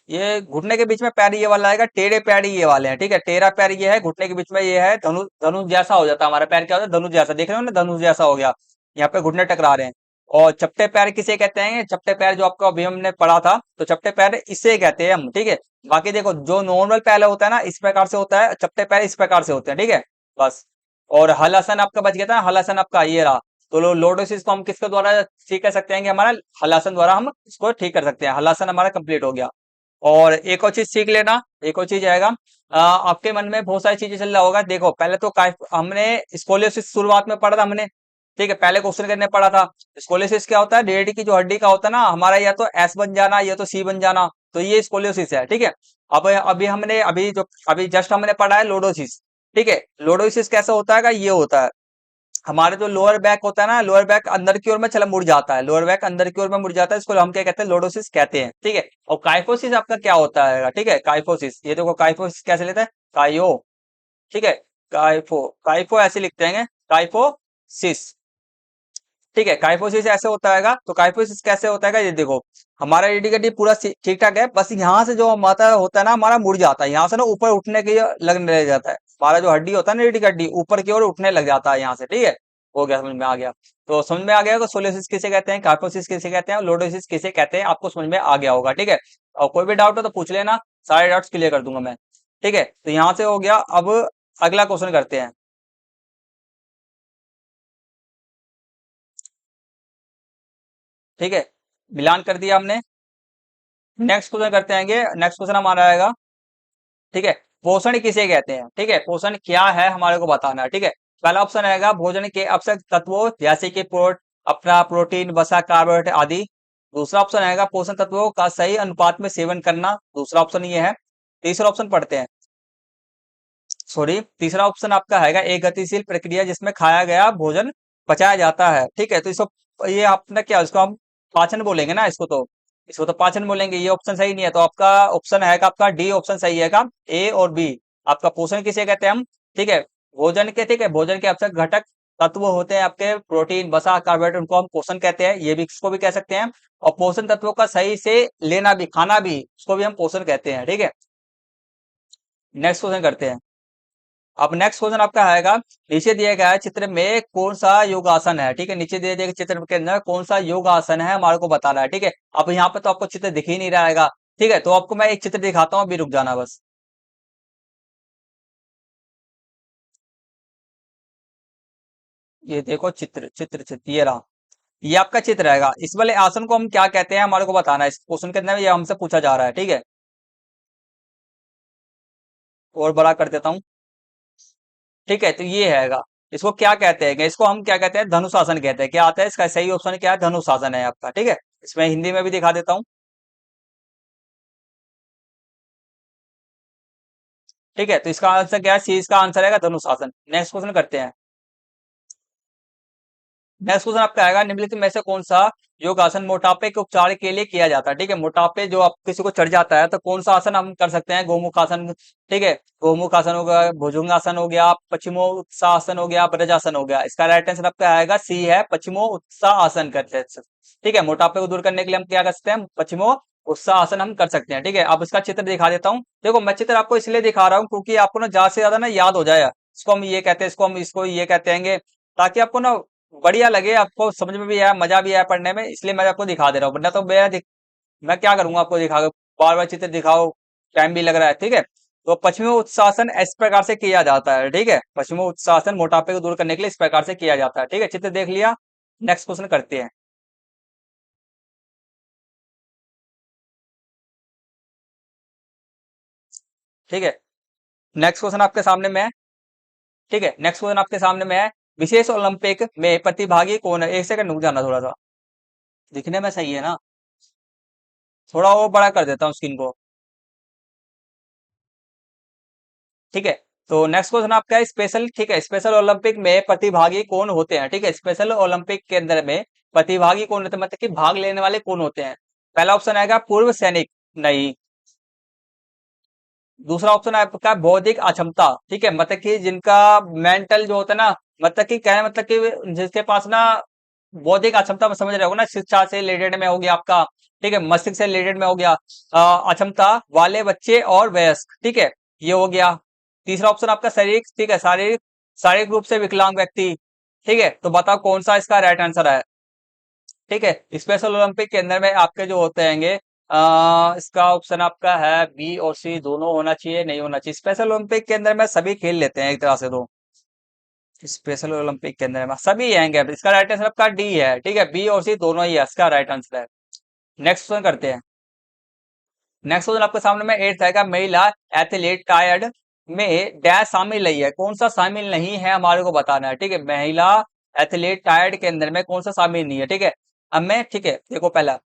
ये घुटने के बीच में पैर ये वाला आएगा, टेढ़े पैर ही ये वाले हैं। ठीक है, टेढ़ा पैर ये है, घुटने के बीच में ये है, धनुष धनुष जैसा हो जाता है हमारा पैर, क्या होता है? धनुष जैसा, देख रहे हो ना, धनुष जैसा हो गया। यहाँ पे घुटने टकरा रहे हैं। और चपटे पैर किसे कहते हैं? चपटे पैर जो आपको अभी हमने पढ़ा था, तो चपटे पैर इसे कहते हैं हम। ठीक है, बाकी देखो, जो नॉर्मल पैर होता है ना, इस प्रकार से होता है, चपटे पैर इस प्रकार से होते हैं। ठीक है, बस। और हलासन आपका बच गया था, हलासन आपका ये रहा। तो लोडोसिस को हम किसके द्वारा ठीक कर सकते हैं? कि हमारा हलासन द्वारा हम इसको ठीक कर सकते हैं। हलासन हमारा कंप्लीट हो गया। और एक और चीज सीख लेना, एक और चीज आएगा। आपके मन में बहुत सारी चीजें चल रहा होगा। देखो, पहले तो हमने स्कोलियोसिस शुरुआत में पढ़ा था हमने। ठीक है, पहले क्वेश्चन करने पढ़ा था। स्कोलियोसिस क्या होता है? रीढ़ की जो हड्डी का होता है ना हमारा, या तो एस बन जाना या तो सी बन जाना, तो ये स्कोलियोसिस है। ठीक है, अब अभी हमने अभी जस्ट हमने पढ़ा है लोडोसिस। ठीक है, लोडोसिस कैसा होता है? ये होता है हमारे जो लोअर बैक होता है ना, लोअर बैक अंदर की ओर में चला मुड़ जाता है, लोअर बैक अंदर की ओर में मुड़ जाता है, इसको हम क्या कहते हैं, लोडोसिस कहते हैं, ठीक है। और काइफोसिस आपका क्या होता है, ठीक है, काइफोसिस, ये देखो काइफोसिस कैसे लेते हैं, काइयो, ठीक है, काइफो, काइफो ऐसे लिखते हैं, काइफोसिस, ठीक है। काइफोसिस ऐसे होता है, तो काइफोसिस कैसे होता है, ये देखो, हमारा रीडी का डी पूरा ठीक ठाक है, बस यहाँ से जो हमारा होता है ना, हमारा मुड़ जाता है, यहाँ से ना ऊपर उठने के लिए लगने लग जाता है, हमारा जो हड्डी होता है ना, रीडी का डी ऊपर की ओर उठने लग जाता है यहाँ से, ठीक है। हो गया, समझ में आ गया। तो समझ में आ गया कि सोलियोसिस किसे कहते हैं, कार्पोसिस किसे कहते हैं, और लोडोसिस किसे कहते हैं, आपको समझ में आ गया होगा, ठीक है। और कोई भी डाउट हो तो पूछ लेना, सारे डाउट्स क्लियर कर दूंगा मैं, ठीक है। तो यहाँ से हो गया, अब अगला क्वेश्चन करते हैं, ठीक है। मिलान कर दिया हमने। नेक्स्ट क्वेश्चन करते हैं, नेक्स्ट क्वेश्चन हमारा आएगा, ठीक है। पोषण किसे कहते हैं, ठीक है, पोषण क्या है हमारे को बताना है, ठीक है। पहला ऑप्शन आएगा भोजन के आवश्यक तत्वों जैसे कि अपना प्रोटीन, वसा, कार्बोहाइड्रेट आदि। दूसरा ऑप्शन आएगा पोषण तत्वों का सही अनुपात में सेवन करना, दूसरा ऑप्शन ये है। तीसरा ऑप्शन पढ़ते हैं, सॉरी, तीसरा ऑप्शन आपका हैगा एक गतिशील प्रक्रिया जिसमें खाया गया भोजन पचाया जाता है, ठीक है। तो इसको, ये आपने क्या, इसको हम पाचन बोलेंगे ना, इसको तो पाचन बोलेंगे, ये ऑप्शन सही नहीं है, तो आपका ऑप्शन है, आपका डी ऑप्शन सही है, ए और बी। आपका पोषण किसे कहते हैं हम, ठीक है, भोजन के, ठीक है, भोजन के आवश्यक घटक तत्व होते हैं आपके प्रोटीन, वसा, कार्बोहाइड्रेट, उनको हम पोषण कहते हैं, ये भी, इसको भी कह सकते हैं। और पोषण तत्वों का सही से लेना भी, खाना भी, उसको भी हम पोषण कहते हैं, ठीक है। नेक्स्ट क्वेश्चन करते हैं। अब नेक्स्ट क्वेश्चन आपका आएगा, नीचे दिए गया है चित्र में कौन सा योगासन है, ठीक है, नीचे दिए गए चित्र के अंदर कौन सा योगासन है हमारे को बताना है, ठीक है। अब यहाँ पे तो आपको चित्र दिख ही नहीं रहेगा, ठीक है, तो आपको मैं एक चित्र दिखाता हूँ, अभी रुक जाना बस। ये देखो चित्र ये रहा, ये आपका चित्र रहेगा, इस वाले आसन को हम क्या कहते हैं हमारे को बताना है, इस क्वेश्चन के अंदर ये हमसे पूछा जा रहा है, ठीक है। और बड़ा कर देता हूँ, ठीक है। तो ये हैगा, इसको क्या कहते हैं, इसको हम क्या कहते हैं, धनुषासन कहते हैं। क्या आता है इसका सही ऑप्शन, क्या है, धनुषासन है आपका, ठीक है। इसमें हिंदी में भी दिखा देता हूँ, ठीक है। तो इसका आंसर क्या है, सी, इसका आंसर है धनुषासन। नेक्स्ट क्वेश्चन करते हैं। नेक्स्ट क्वेश्चन आपका आएगा, निम्नलिखित में से कौन सा योग आसन मोटापे के उपचार के लिए किया जाता है, ठीक है। मोटापे जो आप किसी को चढ़ जाता है, तो कौन सा आसन हम कर सकते हैं, गोमुख आसन, ठीक है, गोमुख आसन हो गया, भुजंगासन हो गया, पश्चिमोत्तासन हो गया, ब्रजासन हो गया। इसका राइट आंसर आपका आएगा सी है, पश्चिमोत्तासन करते हैं, ठीक है। मोटापे को दूर करने के लिए हम क्या कर सकते हैं, पश्चिमो उत्साह आसन हम कर सकते हैं, ठीक है। अब इसका चित्र दिखा देता हूँ, देखो मैं चित्र आपको इसलिए दिखा रहा हूँ क्योंकि आपको ना ज्यादा से ज्यादा ना याद हो जाए, इसको हम ये कहते हैं, इसको ये कहते हैं, ताकि आपको ना बढ़िया लगे, आपको समझ में भी आया, मजा भी आया पढ़ने में, इसलिए मैं आपको दिखा दे रहा हूँ, वरना तो मैं क्या करूंगा आपको दिखा, बार बार चित्र दिखाओ, टाइम भी लग रहा है, ठीक है। तो पश्चिमी उत्सासन इस प्रकार से किया जाता है, ठीक है, पश्चिमी उत्सासन मोटापे को दूर करने के लिए इस प्रकार से किया जाता है, ठीक है। चित्र देख लिया, नेक्स्ट क्वेश्चन करते हैं, ठीक है। नेक्स्ट क्वेश्चन आपके सामने में है, ठीक है, नेक्स्ट क्वेश्चन आपके सामने में है, विशेष ओलंपिक में प्रतिभागी कौन है, एक सेकंड रुक जाना थोड़ा सा, दिखने में सही है ना, थोड़ा और बड़ा कर देता हूँ स्क्रीन को, ठीक है। तो नेक्स्ट क्वेश्चन आपका है स्पेशल, ठीक है, स्पेशल ओलंपिक में प्रतिभागी कौन होते हैं, ठीक है, स्पेशल ओलंपिक के अंदर में प्रतिभागी कौन होते हैं, मतलब कि भाग लेने वाले कौन होते हैं। पहला ऑप्शन आएगा पूर्व सैनिक, नहीं। दूसरा ऑप्शन है आपका बौद्धिक अक्षमता, ठीक है, मतलब कि जिनका मेंटल जो होता है ना, मतलब कि क्या है, मतलब कि जिसके पास ना बौद्धिक अक्षमता में, समझ रहे हो ना, शिक्षा से रिलेटेड में हो गया आपका, ठीक है, मस्तिष्क से रिलेटेड में हो गया, अक्षमता वाले बच्चे और वयस्क, ठीक है, ये हो गया। तीसरा ऑप्शन आपका शारीरिक, ठीक है, शारीरिक शारीरिक रूप से विकलांग व्यक्ति, ठीक है। तो बताओ कौन सा इसका राइट आंसर है, ठीक है। स्पेशल ओलंपिक के अंदर में आपके जो होते हैंगे, इसका ऑप्शन आपका है बी और सी, दोनों होना चाहिए, नहीं होना चाहिए, स्पेशल ओलंपिक के अंदर में सभी खेल लेते हैं एक तरह से, तो स्पेशल ओलंपिक के अंदर में सभी आएंगे, इसका राइट आंसर आपका डी है, ठीक है, बी और सी दोनों ही है, इसका राइट आंसर है। नेक्स्ट क्वेश्चन करते हैं। नेक्स्ट क्वेश्चन आपके सामने में एट्थ आएगा, महिला एथलीट टायर्ड में डैश शामिल नहीं है, कौन सा शामिल नहीं है हमारे को बताना है, ठीक है। महिला एथलीट टायर्ड के अंदर में कौन सा शामिल नहीं है, ठीक है। अब मैं, ठीक है, देखो पहला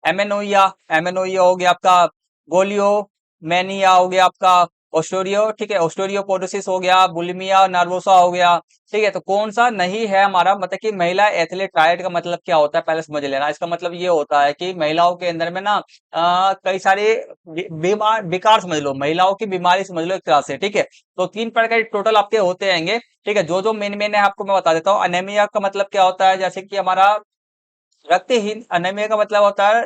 एमेनोइया, एमेनोइया हो गया आपका, गोलियो मैनिया हो गया आपका, ओस्टोरियो, ठीक है, ओस्टोरियोपोरोसिस हो गया, बुलिमिया नर्वोसा हो गया। ठीक है, तो कौन सा नहीं है हमारा, मतलब कि महिला एथलीट ट्रायड का मतलब क्या होता है पहले समझ लेना। इसका मतलब ये होता है कि महिलाओं के अंदर में ना कई सारे बीमार विकार समझ लो, महिलाओं की बीमारी समझ लो एक तरह से। ठीक है, तो 3 प्रकार के टोटल आपके होते रहेंगे। ठीक है, जो जो मेन मेन है आपको मैं बता देता हूँ। अनेमिया का मतलब क्या होता है, जैसे कि हमारा रक्तहीन। अनेमिया का मतलब होता है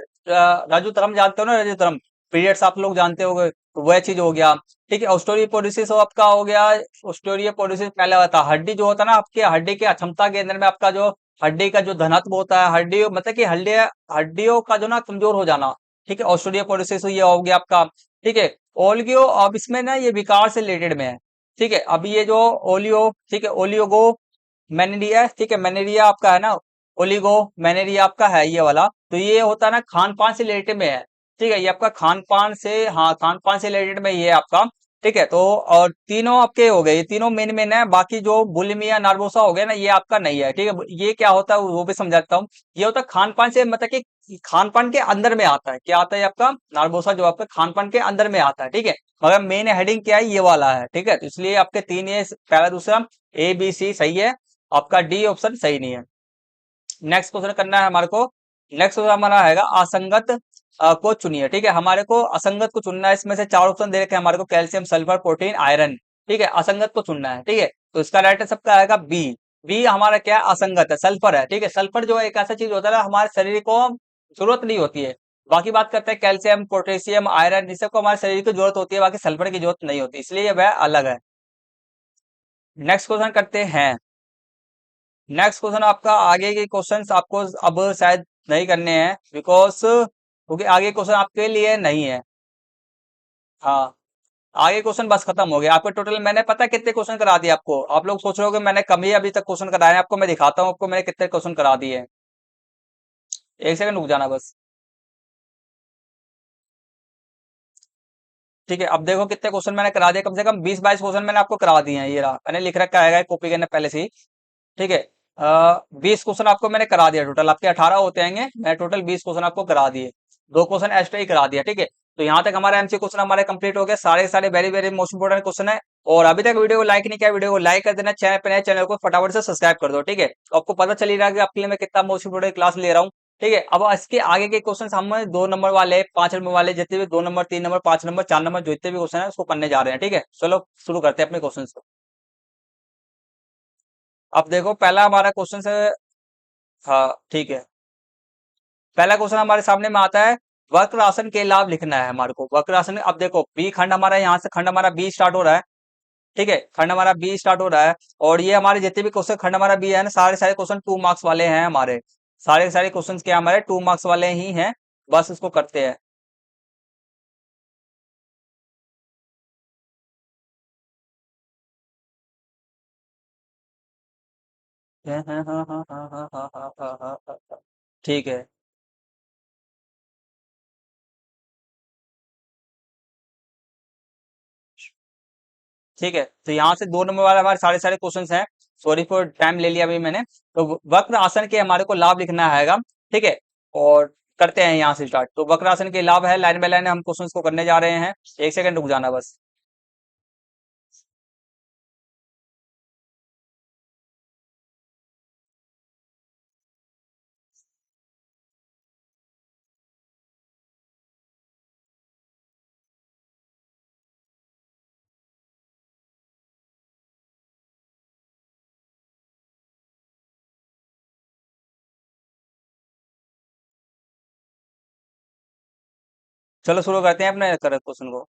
रजोतरम, जानते हो ना रजोतरम, पीरियड्स आप लोग जानते होंगे, तो वह चीज हो गया। ठीक है, ओस्टोरियोपोरोसिस आपका हो गया। ओस्टोरियोपोरोसिस पहले होता है हड्डी जो होता है ना आपके, हड्डी के अक्षमता के अंदर में आपका जो हड्डी का जो घनत्व होता है, हड्डी मतलब कि हड्डियों का जो ना कमजोर हो जाना। ठीक है, ओस्टोरियोपोरोसिस ये हो गया आपका। ठीक है, ओलियो, अब इसमें ना ये विकार से रिलेटेड में है। ठीक है, अभी ये जो ओलियो, ठीक है, ओलियोगो मैनेरिया, ठीक है, मैनेरिया आपका है ना, ओलिगो मैनेरिया आपका है ये वाला। तो ये होता है ना खान पान से रिलेटेड में है। ठीक है, ये आपका खान पान से, हाँ खान पान से रिलेटेड में ये है आपका। ठीक है, तो और तीनों आपके हो गए, ये तीनों मेन मेन है। बाकी जो बुलिमिया नार्वोसा हो गया ना, ये आपका नहीं है। ठीक है, ये क्या होता है वो भी समझाता हूँ। ये होता है खान पान से, मतलब कि खान पान के अंदर में आता है। क्या आता है आपका नार्वोसा, जो आपका खान पान के अंदर में आता है। ठीक है, मगर मेन हेडिंग क्या है, ये वाला है। ठीक है, तो इसलिए आपके तीन, ये पहला दूसरा ए बी सी सही है, आपका डी ऑप्शन सही नहीं है। नेक्स्ट क्वेश्चन करना है हमारे को। नेक्स्ट क्वेश्चन हमारा आएगा असंगत को चुनिए। ठीक है, हमारे को असंगत को चुनना है। इसमें से 4 ऑप्शन दे रखे हैं हमारे को, कैल्शियम, सल्फर, प्रोटीन, आयरन। ठीक है, असंगत को चुनना है। ठीक है, तो इसका राइट आंसर सबका आएगा बी। बी हमारा क्या है, असंगत है, सल्फर है। ठीक है, सल्फर जो है एक ऐसा चीज होता है ना, हमारे शरीर को जरूरत नहीं होती है। बाकी बात करते हैं कैल्शियम, पोटेशियम, आयरन, इस सबको हमारे शरीर की जरूरत होती है, बाकी सल्फर की जरूरत नहीं होती, इसलिए वह अलग है। नेक्स्ट क्वेश्चन करते हैं। नेक्स्ट क्वेश्चन आपका, आगे के क्वेश्चंस आपको अब शायद नहीं करने हैं, बिकॉज क्योंकि आगे क्वेश्चन आपके लिए नहीं है। हाँ, आगे क्वेश्चन बस खत्म हो गया। आपको टोटल मैंने पता है कितने क्वेश्चन करा दिए आपको। आप लोग सोच रहे हो कि मैंने कम ही अभी तक क्वेश्चन कराए हैं, आपको मैं दिखाता हूँ आपको मैंने कितने क्वेश्चन करा दिए हैं। एक सेकंड रुक जाना बस। ठीक है, अब देखो कितने क्वेश्चन मैंने करा दिए, कम से कम 20-22 क्वेश्चन मैंने आपको करा दिए हैं। ये रहा, मैंने लिख रखा है कॉपी करने पहले से ही। ठीक है, 20 क्वेश्चन आपको मैंने करा दिया। टोटल आपके 18 होते हैं, मैं टोटल 20 क्वेश्चन आपको करा दिए। 2 क्वेश्चन एक्स्ट्रा ही करा दिया। ठीक है, तो यहाँ तक हमारा एमसी क्वेश्चन हमारे कंप्लीट हो गए, सारे सारे very very most important question है। और अभी तक वीडियो को लाइक नहीं किया, वीडियो को लाइक कर देना, चैनल पे नए चैनल को फटाफट से सब्सक्राइब कर दो। ठीक है, तो आपको पता चल ही रहा है कि आपके लिए मैं कितना मोस्ट इंपोर्टेंट क्लास ले रहा हूँ। ठीक है, अब इसके आगे के क्वेश्चन हम 2 नंबर वाले, 5 नंबर वाले, जितने भी 2 नंबर, 3 नंबर, 5 नंबर, 4 नंबर, जो जितने भी क्वेश्चन है उसको करने जा रहे हैं। ठीक है, चलो शुरू करते हैं अपने क्वेश्चन को। अब देखो पहला हमारा क्वेश्चन है। हाँ ठीक है, पहला क्वेश्चन हमारे सामने में आता है, वक्र आसन के लाभ लिखना है हमारे को। वक्र आसन, अब देखो बी खंड हमारा, यहाँ से खंड हमारा बी स्टार्ट हो रहा है। ठीक है, खंड हमारा बी स्टार्ट हो रहा है, और ये हमारे जितने भी क्वेश्चन खंड हमारा बी है ना, सारे सारे क्वेश्चन 2 मार्क्स वाले हैं हमारे। सारे सारे क्वेश्चन क्या हमारे 2 मार्क्स वाले ही हैं। बस इसको करते हैं। हाँ, हाँ, हाँ, हाँ, हाँ, हाँ, हाँ, हाँ, हाँ, हाँ, हाँ, हाँ। ठीक है, ठीक है, तो यहाँ से 2 नंबर वाले हमारे सारे सारे क्वेश्चंस हैं। सॉरी फॉर टाइम ले लिया अभी मैंने। तो वक्र आसन के हमारे को लाभ लिखना है। ठीक है, और करते हैं यहाँ से स्टार्ट। तो वक्र आसन के लाभ है, लाइन बाय लाइन हम क्वेश्चंस को करने जा रहे हैं। एक सेकंड रुक जाना बस। चलो शुरू करते हैं अपने क्वेश्चन को।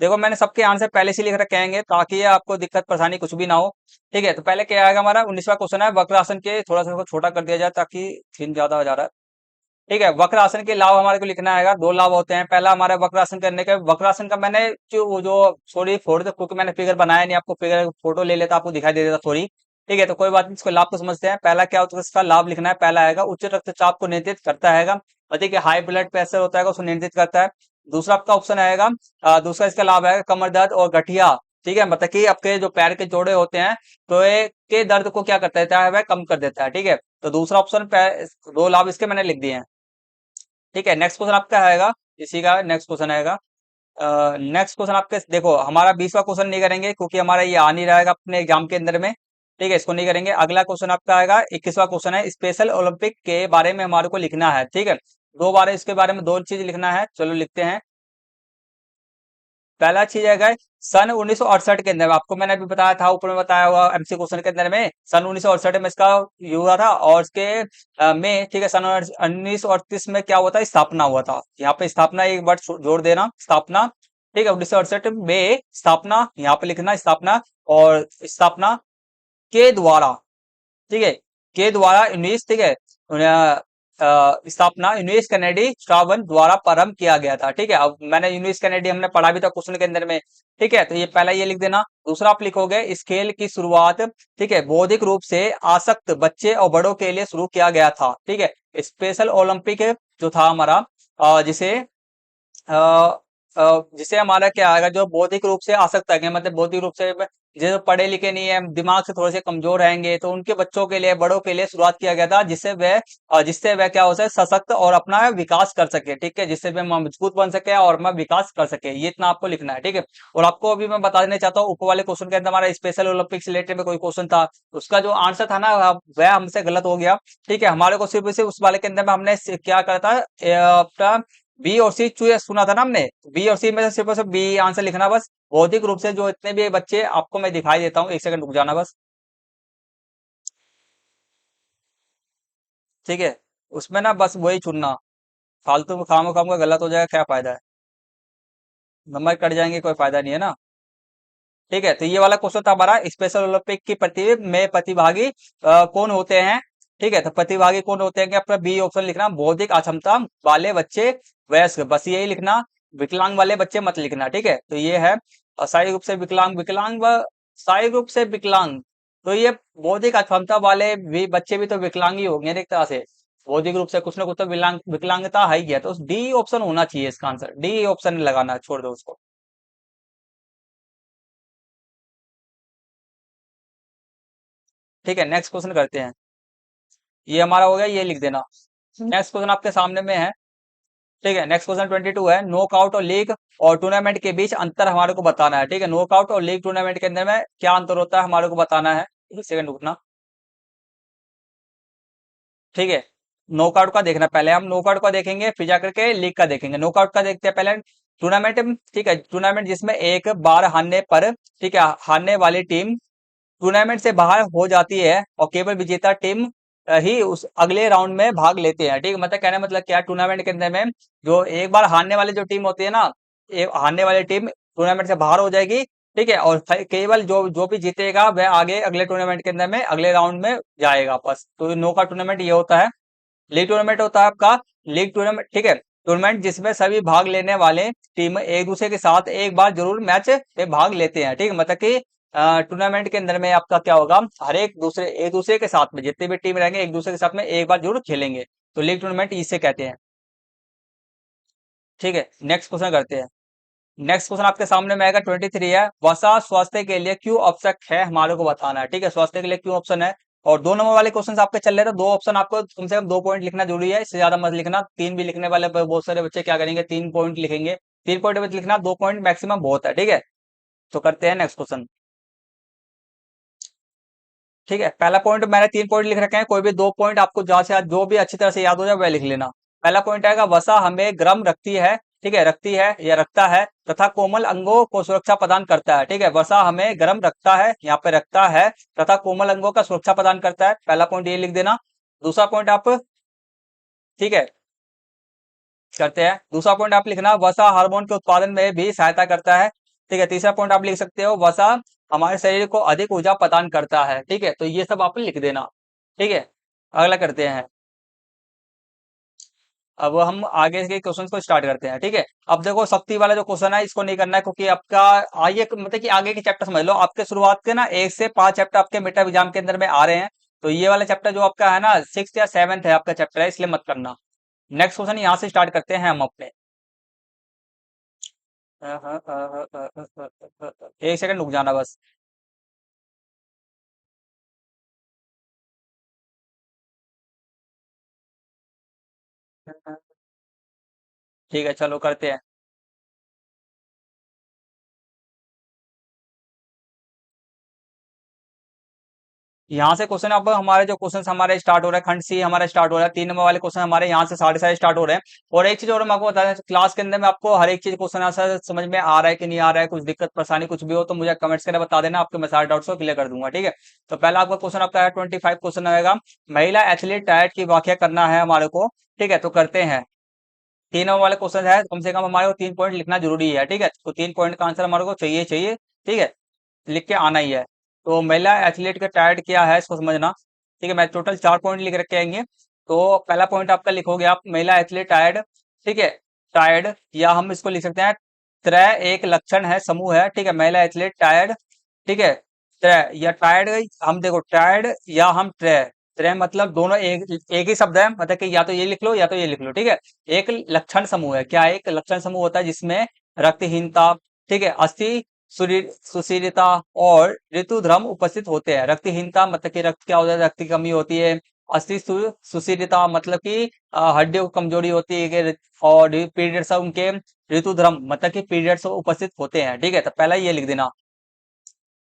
देखो मैंने सबके आंसर पहले से लिख रखे हैं ताकि ये आपको दिक्कत परेशानी कुछ भी ना हो। ठीक है, तो पहले क्या आएगा हमारा 19वां क्वेश्चन है, वक्र आसन के, थोड़ा सा इसको छोटा कर दिया जाए ताकि सीन ज्यादा हो जा रहा है। ठीक है, वक्रासन के लाभ हमारे को लिखना है। 2 लाभ होते हैं। पहला हमारा वक्रासन करने का, वक्रासन का मैंने जो सॉरी फोड़ दो, क्योंकि मैंने फिगर बनाया नहीं, आपको फिगर फोटो ले लेता आपको दिखाई दे देता सॉरी। ठीक है, तो कोई बात नहीं, इसको लाभ को समझते हैं। पहला क्या होता है, इसका लाभ लिखना है। पहला आएगा उच्च रक्तचाप को नियंत्रित करता है। और देखिए हाई ब्लड प्रेशर होता है उसको नियंत्रित करता है। दूसरा आपका ऑप्शन आएगा, दूसरा इसका लाभ आएगा कमर दर्द और गठिया। ठीक है, मतलब कि आपके जो पैर के जोड़े होते हैं, तो ये के दर्द को क्या करता है, वह कम कर देता है। ठीक है, तो दूसरा ऑप्शन, 2 लाभ इसके मैंने लिख दिए हैं। ठीक है, नेक्स्ट क्वेश्चन आपका आएगा, इसी का नेक्स्ट क्वेश्चन आएगा। नेक्स्ट क्वेश्चन आपके देखो, हमारा 20वां क्वेश्चन नहीं करेंगे क्योंकि हमारा ये आ नहीं रहेगा अपने एग्जाम के अंदर में। ठीक है, इसको नहीं करेंगे। अगला क्वेश्चन आपका आएगा 21वां क्वेश्चन है, स्पेशल ओलंपिक के बारे में हमारे को लिखना है। ठीक है, दो बार इसके बारे में दो चीज लिखना है। चलो लिखते हैं। पहला चीज है सन 1968 के अंदर, आपको मैंने अभी बताया था, ऊपर में बताया हुआ एमसी क्वेश्चन के अंदर में, सन 1968 में इसका ये हुआ था। और इसके में, ठीक है, सन 1938 में क्या हुआ था, स्थापना हुआ था। यहाँ पे स्थापना एक बार जोड़ देना, स्थापना। ठीक है, 1968 में स्थापना, यहाँ पे लिखना स्थापना। और स्थापना के द्वारा, ठीक है, के द्वारा 19, ठीक है, स्थापना यूनिस कैनेडी स्ट्रावन द्वारा प्रारंभ किया गया था। ठीक है, अब मैंने यूनिस कैनेडी हमने पढ़ा भी था क्वेश्चन के अंदर में। ठीक है, तो ये पहला ये लिख देना। दूसरा आप लिखोगे, इस खेल की शुरुआत, ठीक है, बौद्धिक रूप से आसक्त बच्चे और बड़ों के लिए शुरू किया गया था। ठीक है, स्पेशल ओलंपिक जो था हमारा, जिसे जिसे हमारा क्या आएगा, जो बौद्धिक रूप से आसक्त है, मतलब बौद्धिक रूप से जो पढ़े लिखे नहीं है, दिमाग से थोड़े से कमजोर रहेंगे, तो उनके बच्चों के लिए, बड़ों के लिए शुरुआत किया गया था, जिससे वह क्या हो सके, सशक्त और अपना विकास कर सके। ठीक है, जिससे वह मजबूत बन सके और मैं विकास कर सके, ये इतना आपको लिखना है। ठीक है, और आपको अभी मैं बता देना चाहता हूँ, ऊपर वाले क्वेश्चन के अंदर हमारा स्पेशल ओलंपिक से रिलेटेड में कोई क्वेश्चन था, उसका जो आंसर था ना, वह हमसे गलत हो गया। ठीक है, हमारे को सिर्फ उस वाले के अंदर में हमने क्या करा था, अपना बी और सी चूज सुना था ना हमने, बी और सी में से सिर्फ और सिर्फ बी आंसर लिखना बस। बौद्धिक रूप से जो इतने भी बच्चे, आपको मैं दिखाई देता हूँ, एक सेकंड रुक जाना बस। ठीक है, उसमें ना बस वही चुनना, फालतू में खाम खाम का गलत हो जाएगा, क्या फायदा है, नंबर कट जाएंगे, कोई फायदा नहीं है ना। ठीक है, तो ये वाला क्वेश्चन था हमारा, स्पेशल ओलंपिक की प्रतिभागी कौन होते हैं। ठीक है, तो प्रतिभागी कौन होते हैं, कि अपना बी ऑप्शन लिखना, बौद्धिक अक्षमता वाले बच्चे, वयस्क, बस यही लिखना। विकलांग वाले बच्चे मत लिखना। ठीक है, तो ये है शारीरिक रूप से विकलांग, शारीरिक रूप से विकलांग, तो ये बौद्धिक अक्षमता वाले भी बच्चे भी तो विकलांग ही होंगे ना एक तरह से। बौद्धिक रूप से कुछ ना कुछ तो विकलांगता है ही है, तो डी ऑप्शन होना चाहिए इसका आंसर, डी ऑप्शन लगाना, छोड़ दो उसको। ठीक है, नेक्स्ट क्वेश्चन करते हैं। ये हमारा हो गया, ये लिख देना। नेक्स्ट क्वेश्चन आपके सामने में है। ठीक है, नेक्स्ट क्वेश्चन 22 है, नॉकआउट और लीग और टूर्नामेंट के बीच अंतर हमारे को बताना है। ठीक है, नॉकआउट और लीग टूर्नामेंट के अंदर में क्या अंतर होता है, हमारे को बताना है। एक सेकंड रुकना। ठीक है, नॉकआउट का देखना, पहले हम नॉकआउट का देखेंगे, फिर जाकर के लीग का देखेंगे। नॉकआउट का देखते हैं पहले। टूर्नामेंट, ठीक है, टूर्नामेंट जिसमें एक बार हारने पर, ठीक है, हारने वाली टीम टूर्नामेंट से बाहर हो जाती है और केवल विजेता टीम ही उस अगले राउंड में भाग लेते हैं। ठीक है, मतलब कहने मतलब क्या, टूर्नामेंट के अंदर में जो एक बार हारने वाली जो टीम होती है ना, हारने वाली टीम टूर्नामेंट से बाहर हो जाएगी। ठीक है, और केवल जो जो भी जीतेगा वह आगे अगले टूर्नामेंट के अंदर में अगले राउंड में जाएगा बस। तो नो का टूर्नामेंट ये होता है। लीग टूर्नामेंट होता है आपका, लीग टूर्नामेंट, ठीक है, टूर्नामेंट जिसमें सभी भाग लेने वाले टीम एक दूसरे के साथ एक बार जरूर मैच में भाग लेते हैं। ठीक है, मतलब कि टूर्नामेंट के अंदर में आपका क्या होगा, हर एक दूसरे के साथ में जितने भी टीम रहेंगे एक दूसरे के साथ में एक बार जरूर खेलेंगे। तो लीग टूर्नामेंट इसे कहते हैं। ठीक है, नेक्स्ट क्वेश्चन करते हैं। नेक्स्ट क्वेश्चन आपके सामने में आएगा 23 है, वसा स्वास्थ्य के लिए क्यों आवश्यक है, हमारे को बताना है। ठीक है, स्वास्थ्य के लिए क्यों ऑप्शन है। और 2 नंबर वाले क्वेश्चन आपके चल रहे थे, दो ऑप्शन आपको कम से कम 2 पॉइंट लिखना जरूरी है, इससे ज्यादा मत लिखना। तीन भी लिखने वाले बहुत सारे बच्चे क्या करेंगे, 3 पॉइंट लिखेंगे। 3 पॉइंट मत लिखना, 2 पॉइंट मैक्सिमम बहुत है। ठीक है, तो करते हैं नेक्स्ट क्वेश्चन। ठीक है, पहला पॉइंट मैंने 3 पॉइंट लिख रखे हैं, कोई भी 2 पॉइंट आपको जहां से जो भी अच्छी तरह से याद हो जाए वह लिख लेना। पहला पॉइंट आएगा, वसा हमें गर्म रखती है। ठीक है, रखती है या रखता है, तथा कोमल अंगों को सुरक्षा प्रदान करता है। ठीक है, वसा हमें गर्म रखता है, यहाँ पे रखता है, तथा कोमल अंगों का सुरक्षा प्रदान करता है, पहला पॉइंट ये लिख देना। दूसरा पॉइंट आप, ठीक है, करते हैं। दूसरा पॉइंट आप लिखना, वसा हार्मोन के उत्पादन में भी सहायता करता है। ठीक है, तीसरा पॉइंट आप लिख सकते हो, वसा हमारे शरीर को अधिक ऊर्जा प्रदान करता है। ठीक है, तो ये सब आप लिख देना। ठीक है, अगला करते हैं। अब हम आगे के क्वेश्चन को स्टार्ट करते हैं। ठीक है, अब देखो शक्ति वाला जो क्वेश्चन है इसको नहीं करना है, क्योंकि आपका आगे मतलब कि आगे के चैप्टर समझ लो, आपके शुरुआत के ना 1 से 5 चैप्टर आपके मिड टर्म एग्जाम के अंदर में आ रहे हैं। तो ये वाला चैप्टर जो आपका है ना, 6th या 7th है आपका चैप्टर है, इसलिए मत करना। नेक्स्ट क्वेश्चन यहाँ से स्टार्ट करते हैं हम अपने। एक सेकंड रुक जाना बस। ठीक है, चलो करते हैं। यहाँ से क्वेश्चन अब हमारे जो क्वेश्चन हमारे स्टार्ट हो रहा है, खंड सी हमारा स्टार्ट हो रहा है, 3 नंबर वाले क्वेश्चन हमारे यहाँ से 7:30 स्टार्ट हो रहे हैं। और एक चीज और मैं आपको बता दें, क्लास के अंदर में आपको हर एक चीज क्वेश्चन आंसर समझ में आ रहा है कि नहीं आ रहा है, कुछ दिक्कत परेशानी कुछ भी हो तो मुझे कमेंट्स करके बता देना, आपके मैं सारे डाउट्स को क्लियर कर दूंगा, ठीक है। तो पहला आपका क्वेश्चन आपका 25 क्वेश्चन आएगा, महिला एथलीट डायट की व्याख्या करना है हमारे को, ठीक है। तो करते हैं, 3 नंबर वाले क्वेश्चन है, कम से कम हमारे को 3 पॉइंट लिखना जरूरी है, ठीक है। तो 3 पॉइंट का आंसर हमारे को चाहिए चाहिए, ठीक है, लिख के आना ही है। तो महिला एथलीट का टायर्ड क्या है इसको समझना, ठीक है। मैं टोटल 4 पॉइंट लिख रखे आएंगे। तो पहला पॉइंट आपका लिखोगे आप, महिला एथलीट टायर्ड, ठीक है। टायर्ड, या हम इसको लिख सकते हैं त्रय एक लक्षण है, समूह है, ठीक है। महिला एथलीट टायर्ड, ठीक है। त्रय या टायर्ड, हम देखो टायर्ड या हम त्रय, त्रय मतलब दोनों एक ही शब्द है, मतलब कि या तो ये लिख लो या तो ये लिख लो, ठीक है। एक लक्षण समूह है, क्या है? एक लक्षण समूह होता है जिसमें रक्तहीनता, ठीक है, अस्थि सुशीलता और ऋतुध्रम उपस्थित होते हैं। रक्तहीनता मतलब कि रक्त क्या होता है, रक्त की कमी होती है। अस्थि सुशीलता मतलब कि हड्डियों की कमजोरी होती है और पीरियड्स उनके, ऋतुध्रम मतलब कि पीरियड्स उपस्थित होते हैं, ठीक है। तो पहला ये लिख देना।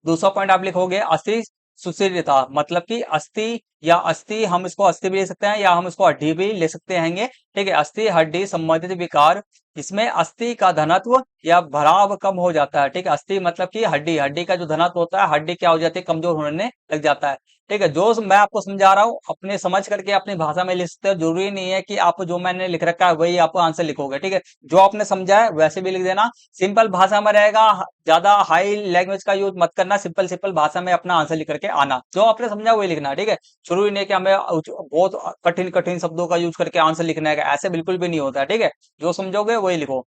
दूसरा पॉइंट आप लिखोगे अस्थि सुशीलता मतलब कि अस्थि, या अस्थि हम इसको अस्थि भी ले सकते हैं या हम इसको हड्डी भी ले सकते हैं, ठीक है। अस्थि हड्डी संबंधित विकार, इसमें अस्थि का घनत्व या भराव कम हो जाता है, ठीक है। अस्थि मतलब कि हड्डी, हड्डी का जो घनत्व होता है, हड्डी क्या हो जाती है, कमजोर होने लग जाता है, ठीक है। जो मैं आपको समझा रहा हूँ अपने समझ करके अपनी भाषा में लिख सकते हो, जरूरी नहीं है कि आप जो मैंने लिख रखा है वही आप आंसर लिखोगे, ठीक है। जो आपने समझा है वैसे भी लिख देना, सिंपल भाषा में रहेगा, ज्यादा हाई लैंग्वेज का यूज मत करना, सिंपल सिंपल भाषा में अपना आंसर लिख करके आना, जो आपने समझा वही लिखना, ठीक है। शुरू ही नहीं कि हमें बहुत कठिन कठिन शब्दों का यूज करके आंसर लिखना है, ऐसे बिल्कुल भी नहीं होता है, ठीक है। जो समझोगे वही लिखो।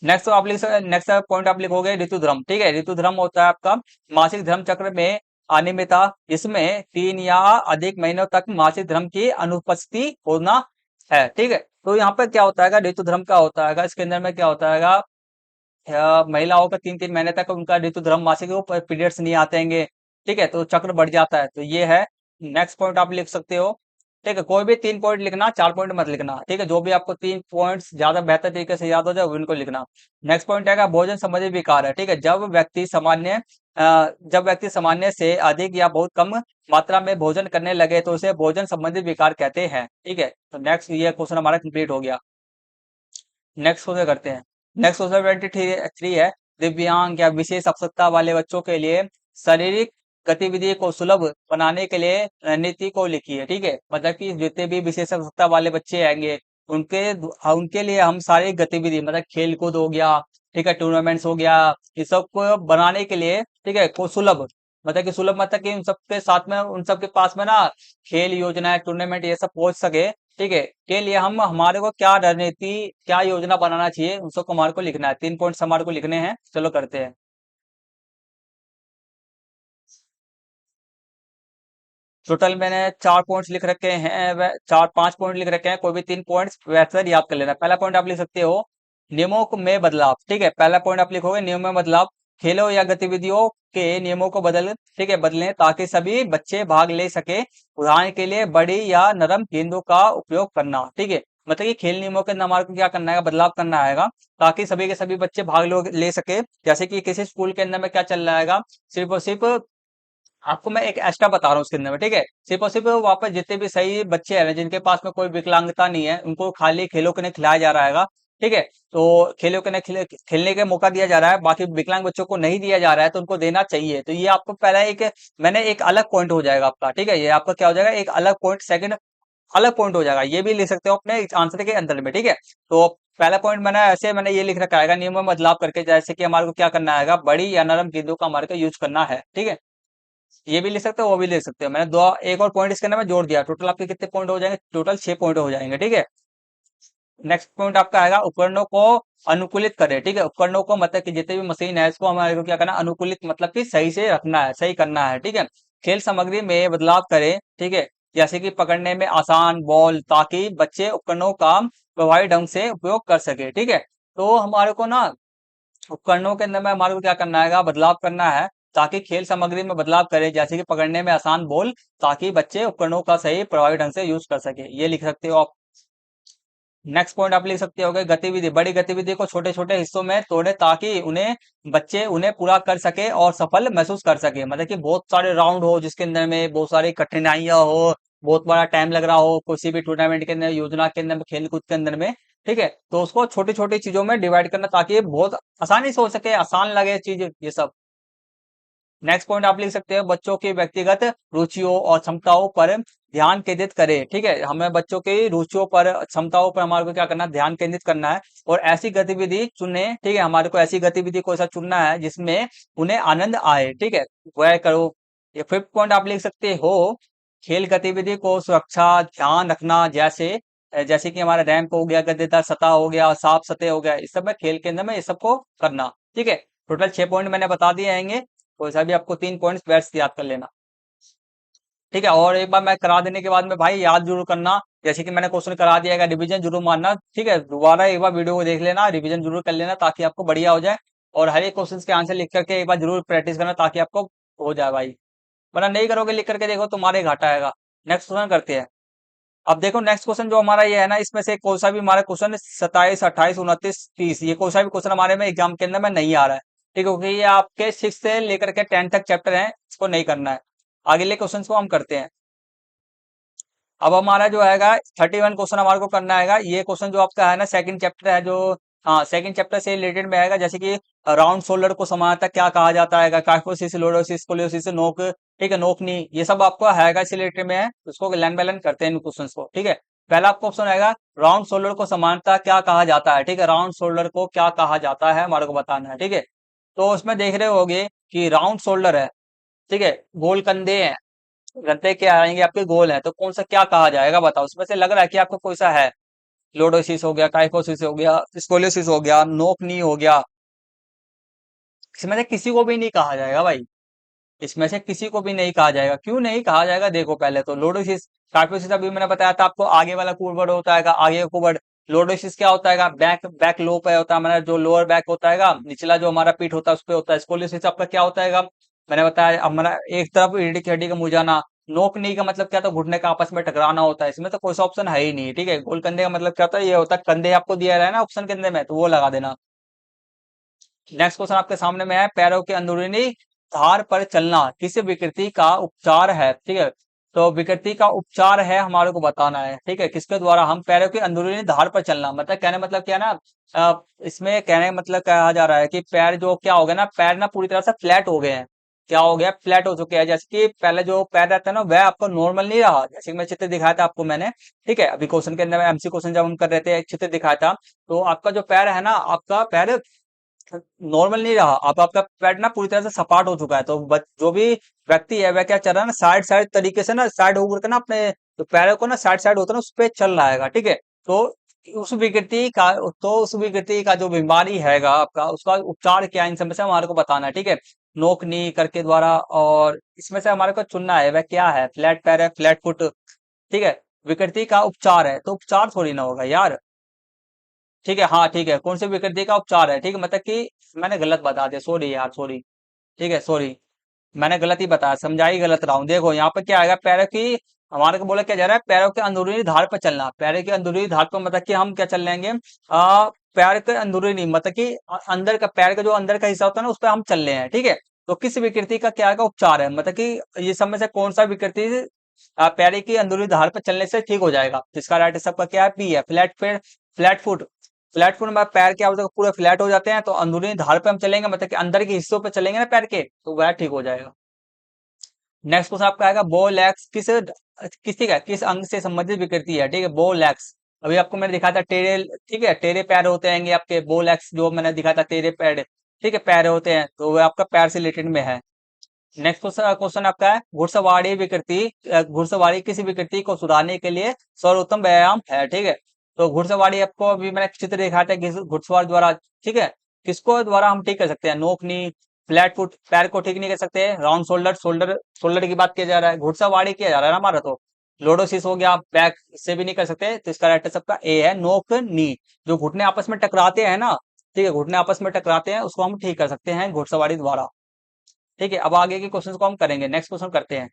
नेक्स्ट पॉइंट आप लिखोगे ऋतुध्रम, ठीक है। ऋतुध्रम होता है आपका मासिक धर्म चक्र में अनियमितता, इसमें 3 या अधिक महीनों तक मासिक धर्म की अनुपस्थिति होना है, ठीक है। तो यहाँ पे क्या होता है, ऋतुध्रम का होता है, इसके अंदर में क्या होता है, महिलाओं का 3-3 महीने तक उनका ऋतुध्रम मासिक पीरियड्स नहीं आते हैं, ठीक है। तो चक्र बढ़ जाता है, तो ये है। नेक्स्ट पॉइंट आप लिख सकते हो, ठीक है। कोई भी 3 पॉइंट लिखना, 4 पॉइंट मत लिखना, ठीक है। जो भी आपको 3 पॉइंट्स ज्यादा बेहतर तरीके से याद हो जाए उनको लिखना। नेक्स्ट पॉइंट है भोजन संबंधी विकार है, ठीक है। जब व्यक्ति सामान्य से अधिक या बहुत कम मात्रा में भोजन करने लगे तो उसे भोजन संबंधी विकार कहते हैं, ठीक है। तो नेक्स्ट ये क्वेश्चन हमारा कंप्लीट हो गया। नेक्स्ट क्वेश्चन करते हैं। नेक्स्ट क्वेश्चन 23 है, दिव्यांग या विशेष आवश्यकता वाले बच्चों के लिए शारीरिक गतिविधि को सुलभ बनाने के लिए रणनीति को लिखिए, ठीक है। मतलब कि जितने भी विशेष आवश्यकता वाले बच्चे आएंगे उनके लिए हम शारीरिक गतिविधि मतलब खेल कूद हो गया, ठीक है, टूर्नामेंट्स हो गया, ये सब को बनाने के लिए, ठीक है, को सुलभ मतलब कि सुलभ मतलब कि उन सबके साथ में उन सबके पास में ना खेल योजना टूर्नामेंट ये सब पहुंच सके, ठीक है, के लिए हम हमारे को क्या रणनीति क्या योजना बनाना चाहिए उन सबको हमारे को लिखना है। 3 पॉइंट्स हमारे को लिखने हैं, चलो करते हैं। टोटल मैंने 4 पॉइंट्स लिख रखे हैं, 4-5 पॉइंट लिख रखे हैं, कोई भी 3 पॉइंट्स वैसे याद कर लेना। पहला पॉइंट आप लिख सकते हो में बदलाव, ठीक है। पहला पॉइंट आप लिखोगे नियमों में बदलाव, खेलों या गतिविधियों के नियमों को बदल, ठीक है, बदलें ताकि सभी बच्चे भाग ले सके। उदाहरण के लिए बड़ी या नरम गेंदों का उपयोग करना, ठीक है। मतलब कि खेल नियमों के अंदर हमारे को क्या करना है, बदलाव करना आएगा ताकि सभी के सभी बच्चे भाग ले सके। जैसे कि किसी स्कूल के अंदर में क्या चल रहा है, सिर्फ और सिर्फ आपको मैं एक एक्स्ट्रा बता रहा हूँ उसके अंदर में, ठीक है। सिर्फ और सिर्फ वहां पर जितने भी सही बच्चे हैं जिनके पास में कोई विकलांगता नहीं है उनको खाली खेलों के लिए खिलाया जा रहा है, ठीक है। तो खेलों के लिए खेलने का मौका दिया जा रहा है, बाकी विकलांग बच्चों को नहीं दिया जा रहा है तो उनको देना चाहिए। तो ये आपको पहला एक मैंने एक अलग पॉइंट हो जाएगा आपका, ठीक है। ये आपका क्या हो जाएगा, एक अलग पॉइंट, सेकंड अलग पॉइंट हो जाएगा, ये भी लिख सकते हो अपने आंसर के अंदर में, ठीक है। तो पहला पॉइंट मैंने ये लिख रखा है नियमों में बदलाव करके, जैसे कि हमारे को क्या करना है, बड़ी या नरम गेंदों का हमारे को यूज करना है, ठीक है। ये भी लिख सकते हो वो भी लिख सकते हो, मैंने दो एक और पॉइंट इसके अंदर में जोड़ दिया, टोटल आपके कितने पॉइंट हो जाएंगे, टोटल 6 पॉइंट हो जाएंगे, ठीक है। नेक्स्ट पॉइंट आपका आएगा उपकरणों को अनुकूलित करें, ठीक है। उपकरणों को मतलब कि जितने भी मशीन है इसको हमारे को क्या करना है, अनुकूलित मतलब कि सही से रखना है, सही करना है, ठीक है। खेल सामग्री में बदलाव करें, ठीक है। जैसे कि पकड़ने में आसान बॉल ताकि बच्चे उपकरणों का प्रभावी ढंग से उपयोग कर सके, ठीक है। तो हमारे को ना उपकरणों के अंदर में हमारे को क्या करना है, बदलाव करना है ताकि खेल सामग्री में बदलाव करें, जैसे कि पकड़ने में आसान बॉल ताकि बच्चे उपकरणों का सही प्रभावी ढंग से यूज कर सके, ये लिख सकते हो आप। नेक्स्ट पॉइंट आप लिख सकते हो गतिविधि, बड़ी गतिविधि को छोटे छोटे हिस्सों में तोड़े ताकि उन्हें बच्चे उन्हें पूरा कर सके और सफल महसूस कर सके। मतलब कि बहुत सारे राउंड हो जिसके अंदर में बहुत सारी कठिनाइयां हो, बहुत बड़ा टाइम लग रहा हो किसी भी टूर्नामेंट के अंदर, योजना के अंदर, खेल कूद के अंदर में, ठीक है, तो उसको छोटी छोटी चीजों में डिवाइड करना ताकि ये बहुत आसानी से हो सके, आसान लगे चीज ये सब। नेक्स्ट पॉइंट आप लिख सकते हो बच्चों की व्यक्तिगत रुचियों और क्षमताओं पर ध्यान केंद्रित करें। ठीक है, हमें बच्चों की रुचियों पर, क्षमताओं पर हमारे को क्या करना है, ध्यान केंद्रित करना है और ऐसी गतिविधि चुने। ठीक है, हमारे को ऐसी गतिविधि को ऐसा चुनना है जिसमें उन्हें आनंद आए। ठीक है, वह करो। ये फिफ्थ पॉइंट आप लिख सकते हो खेल गतिविधि को सुरक्षा ध्यान रखना, जैसे कि हमारा रैंप हो गया, गद्देदार सतह हो गया, साफ सतह हो गया, इस सब में खेल के अंदर में ये सबको करना। ठीक है, टोटल 6 पॉइंट मैंने बता दिए आएंगे, तो ऐसा भी आपको 3 पॉइंट्स बैठ याद कर लेना। ठीक है, और एक बार मैं करा देने के बाद में भाई याद जरूर करना, जैसे कि मैंने क्वेश्चन करा दिया है, रिवीजन जरूर मारना। ठीक है, दोबारा एक बार वीडियो को देख लेना, रिवीजन जरूर कर लेना ताकि आपको बढ़िया हो जाए, और हर एक क्वेश्चन के आंसर लिख करके एक बार जरूर प्रैक्टिस करना ताकि आपको हो जाए भाई, वरना नहीं करोगे लिख करके देखो तुम्हारे घाटा आएगा। नेक्स्ट क्वेश्चन करते हैं। अब देखो नेक्स्ट क्वेश्चन जो हमारा ये है ना, इसमें से कोई सा भी हमारा क्वेश्चन 27, 28, 29, 30, ये कोई सा भी क्वेश्चन हमारे में एग्जाम के अंदर में नहीं आ रहा है। ठीक है, क्योंकि ये आपके 6 से लेकर के 10 तक चैप्टर हैं, इसको नहीं करना है। आगे क्वेश्चन को हम करते हैं। अब हमारा जो आएगा 31 क्वेश्चन हमारे को करना आएगा। ये क्वेश्चन जो आपका है ना सेकंड चैप्टर है, जो हाँ सेकंड चैप्टर से रिलेटेड में आएगा, जैसे कि राउंड शोल्डर को समानता क्या कहा जाता है, काइफोसिस, लोडोसिस, स्कोलियोसिस, नोक, ठीक है, नोकनी, ये सब आपको आएगा इस रिलेटेड में है। उसको लाइन बाय लाइन करते हैं इन क्वेश्चन को। ठीक है, पहला आपको ऑप्शन आएगा राउंड शोल्डर को समानता क्या कहा जाता है। ठीक है, राउंड शोल्डर को क्या कहा जाता है हमारे को बताना है। ठीक है, तो उसमें देख रहे होगे कि राउंड शोल्डर है, ठीक है, गोल कंधे हैं, गद्दे क्या आएंगे आपके गोल है, तो कौन सा क्या कहा जाएगा बताओ। उसमें से लग रहा है कि आपको कोई सा है, लोडोसिस हो गया, काइफोसिस हो गया, स्कोलियोसिस हो गया, नोक नी हो गया, इसमें से किसी को भी नहीं कहा जाएगा भाई, इसमें से किसी को भी नहीं कहा जाएगा। क्यों नहीं कहा जाएगा, देखो पहले तो लोडोसिस, काइफोसिस अभी मैंने बताया था आपको, आगे वाला कुबड़ होता है, आगे का कुबड़। लोडोसिस क्या होता है, बैक बैक लो पे होता है हमारा, जो लोअर बैक होता है, निचला जो हमारा पीठ होता है उस पे होता है। स्कोलियोसिस आपका क्या होता है, मैंने बताया हमारा एक तरफ रीढ़ की हड्डी का मुड़ जाना। नोक नी का मतलब क्या था, घुटने का आपस में टकराना होता है। इसमें तो कोई सा ऑप्शन है ही नहीं। ठीक है, गोल कंधे का मतलब क्या होता है, ये होता है कंधे आपको दिया रहा है ना ऑप्शन के अंदर में, तो वो लगा देना। नेक्स्ट क्वेश्चन आपके सामने में है, पैरों के अंदरूनी धार पर चलना किस विकृति का उपचार है। ठीक है, तो विकृति का उपचार है हमारे को बताना है। ठीक है, किसके द्वारा, हम पैरों के अंदरूनी धार पर चलना, मतलब कहने मतलब क्या है ना, इसमें कहने का मतलब कहा जा रहा है कि पैर जो क्या हो गया ना, पैर ना पूरी तरह से फ्लैट हो गए हैं। क्या हो गया, फ्लैट हो चुके हैं। जैसे कि पहले जो पैर रहता है ना वह आपको नॉर्मल नहीं रहा, जैसे कि मैं चित्र दिखाया था आपको मैंने। ठीक है, अभी क्वेश्चन के अंदर में एमसी क्वेश्चन जब हम कर रहे थे एक चित्र दिखाया था, तो आपका जो पैर है ना, आपका पैर नॉर्मल नहीं रहा, अब आपका पैर ना पूरी तरह से सपाट हो चुका है। तो जो भी व्यक्ति है वह क्या चल रहा है ना, साइड साइड तरीके से ना, साइड होकर के ना अपने जो पैरों को ना साइड साइड होता है ना उस पे चल रहा है। ठीक है, तो उस विकृति का जो बीमारी हैगा आपका, उसका उपचार क्या है, इन सब में से हमारे को बताना है। ठीक है, नोक नी करके द्वारा, और इसमें से हमारे को चुनना है वह क्या है, फ्लैट पैर है, फ्लैट फुट। ठीक है, विकृति का उपचार है, तो उपचार थोड़ी ना होगा यार। ठीक है, हाँ ठीक है, कौन सी विकृति का उपचार है। ठीक है, मतलब कि मैंने गलत बता दिया, सॉरी यार, सॉरी। ठीक है, सॉरी, मैंने गलत ही बताया, समझा ही गलत रहा हूँ। देखो यहाँ पे क्या आएगा, पैरों की, हमारे को बोला क्या जा रहा है, पैरों के अंदरूनी धार पर चलना। पैरों की अंदरूनी धार पर मतलब कि हम क्या चल लेंगे, पैर के अंदरूनी मतलब कि अंदर का, पैर का जो अंदर का हिस्सा होता है ना उस पर हम चल रहे हैं। ठीक है, तो किस विकृति का क्या आएगा उपचार है, मतलब कि ये सब में से कौन सा विकृति पैर की अंदरूनी धार पर चलने से ठीक हो जाएगा। तो इसका राइट सबका क्या है, पी है, फ्लैट पैर, फ्लैट फुट। फ्लैट फुट में पैर क्या होता है, पूरे फ्लैट हो जाते हैं, तो अंदरूनी धार पे हम चलेंगे, मतलब कि अंदर के हिस्सों पे चलेंगे ना पैर के, तो वह ठीक हो जाएगा। नेक्स्ट क्वेश्चन आपका आएगा, बोल एक्स किस अंग से संबंधित विकृति है। ठीक है, बोल एक्स, अभी आपको मैंने दिखाया था टेढ़े, ठीक है, टेढ़े पैर होते हैं आपके, बोल एक्स जो मैंने दिखाया था टेढ़े पैर, ठीक है, पैर होते हैं, तो वह आपका पैर से रिलेटेड में है। नेक्स्ट क्वेश्चन आपका है, घुड़सवारी विकृति, घुड़सवारी किसी विकृति को सुधारने के लिए सर्वोत्तम व्यायाम है। ठीक है, तो घुड़सवारी आपको अभी मैंने चित्र दिखाया था कि घुड़सवार द्वारा, ठीक है, किसको द्वारा हम ठीक कर सकते हैं, नोक नी, फ्लैट फुट, पैर को ठीक नहीं कर सकते, राउंड शोल्डर, शोल्डर की बात किया जा रहा है, घुड़सवारी किया जा रहा है ना हमारा, तो लोडोसिस हो गया, बैक से भी नहीं कर सकते, तो इसका राइट सबका ए है, नोक नी। जो घुटने आपस में टकराते हैं ना, ठीक है, घुटने आपस में टकराते हैं, उसको हम ठीक कर सकते हैं घुड़सवारी द्वारा। ठीक है, अब आगे के क्वेश्चन को हम करेंगे, नेक्स्ट क्वेश्चन करते हैं।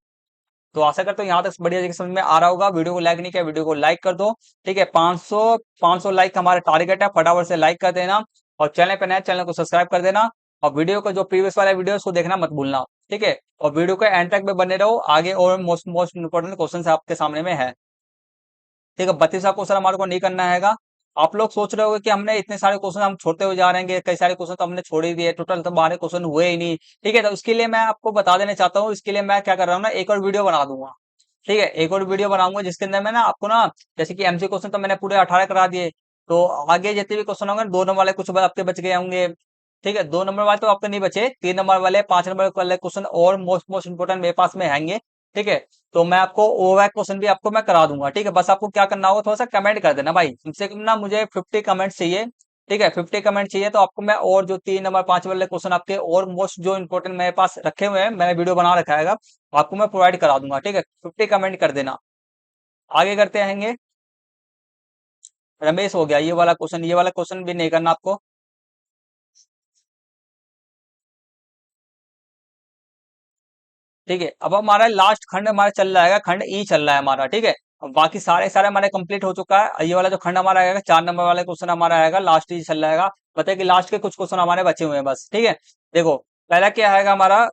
तो आशा करता हूँ यहाँ तक बढ़िया तरीके से समझ में आ रहा होगा। वीडियो को लाइक नहीं किया, वीडियो को लाइक कर दो। ठीक है, 500 लाइक हमारा टारगेट है, फटाफट से लाइक कर देना। और चैनल पे नया, चैनल को सब्सक्राइब कर देना। और वीडियो को जो प्रीवियस वाला वीडियो है उसको देखना मत भूलना। ठीक है, और वीडियो को एंड तक में बने रहो, आगे और मोस्ट मोस्ट इंपोर्टेंट क्वेश्चन आपके सामने में है। ठीक है, 32वां क्वेश्चन हमारे को नहीं करना हैगा। आप लोग सोच रहे होगे कि हमने इतने सारे क्वेश्चन हम छोड़ते हुए जा रहे हैं, कई सारे क्वेश्चन तो हमने छोड़ ही दिए, टोटल तो 12 क्वेश्चन हुए ही नहीं। ठीक है, तो उसके लिए मैं आपको बता देना चाहता हूँ, इसके लिए मैं क्या कर रहा हूँ ना, एक और वीडियो बना दूंगा। ठीक है, एक और वीडियो बनाऊंगा जिसके अंदर मैं ना आपको ना, जैसे कि एमसी क्वेश्चन तो मैंने पूरे 18 करा दिए, तो आगे जितने भी क्वेश्चन होंगे 2 नंबर वाले कुछ आपके बच गए होंगे। ठीक है, 2 नंबर वाले तो आपके नहीं बचे, 3 नंबर वाले, 5 नंबर वाले क्वेश्चन और मोस्ट मोस्ट इंपोर्टेंट मेरे पास में हैंगे। ठीक है, तो मैं आपको ओवैक क्वेश्चन भी आपको मैं करा दूंगा। ठीक है, बस आपको क्या करना होगा, थोड़ा सा कमेंट कर देना भाई, कम से कम ना मुझे 50 कमेंट चाहिए। ठीक है, 50 कमेंट चाहिए, तो आपको मैं और जो 3 नंबर 5 वाले क्वेश्चन आपके और मोस्ट जो इंपोर्टेंट मेरे पास रखे हुए हैं, मैंने वीडियो बना रखा है, आपको मैं प्रोवाइड करा दूंगा। ठीक है, 50 कमेंट कर देना। आगे करते रहेंगे। रमेश हो गया, ये वाला क्वेश्चन, ये वाला क्वेश्चन भी नहीं करना आपको। ठीक है, अब हमारा लास्ट खंड हमारा चल रहा है, खंड ई चल रहा है हमारा। ठीक है, अब बाकी सारे सारे हमारे कंप्लीट हो चुका है। ये वाला जो खंड हमारा आएगा 4 नंबर वाला क्वेश्चन हमारा आएगा, लास्ट ही चल रहा है। बताइए कि लास्ट के कुछ क्वेश्चन हमारे बचे हुए हैं बस। ठीक है, देखो पहला क्या आएगा हमारा,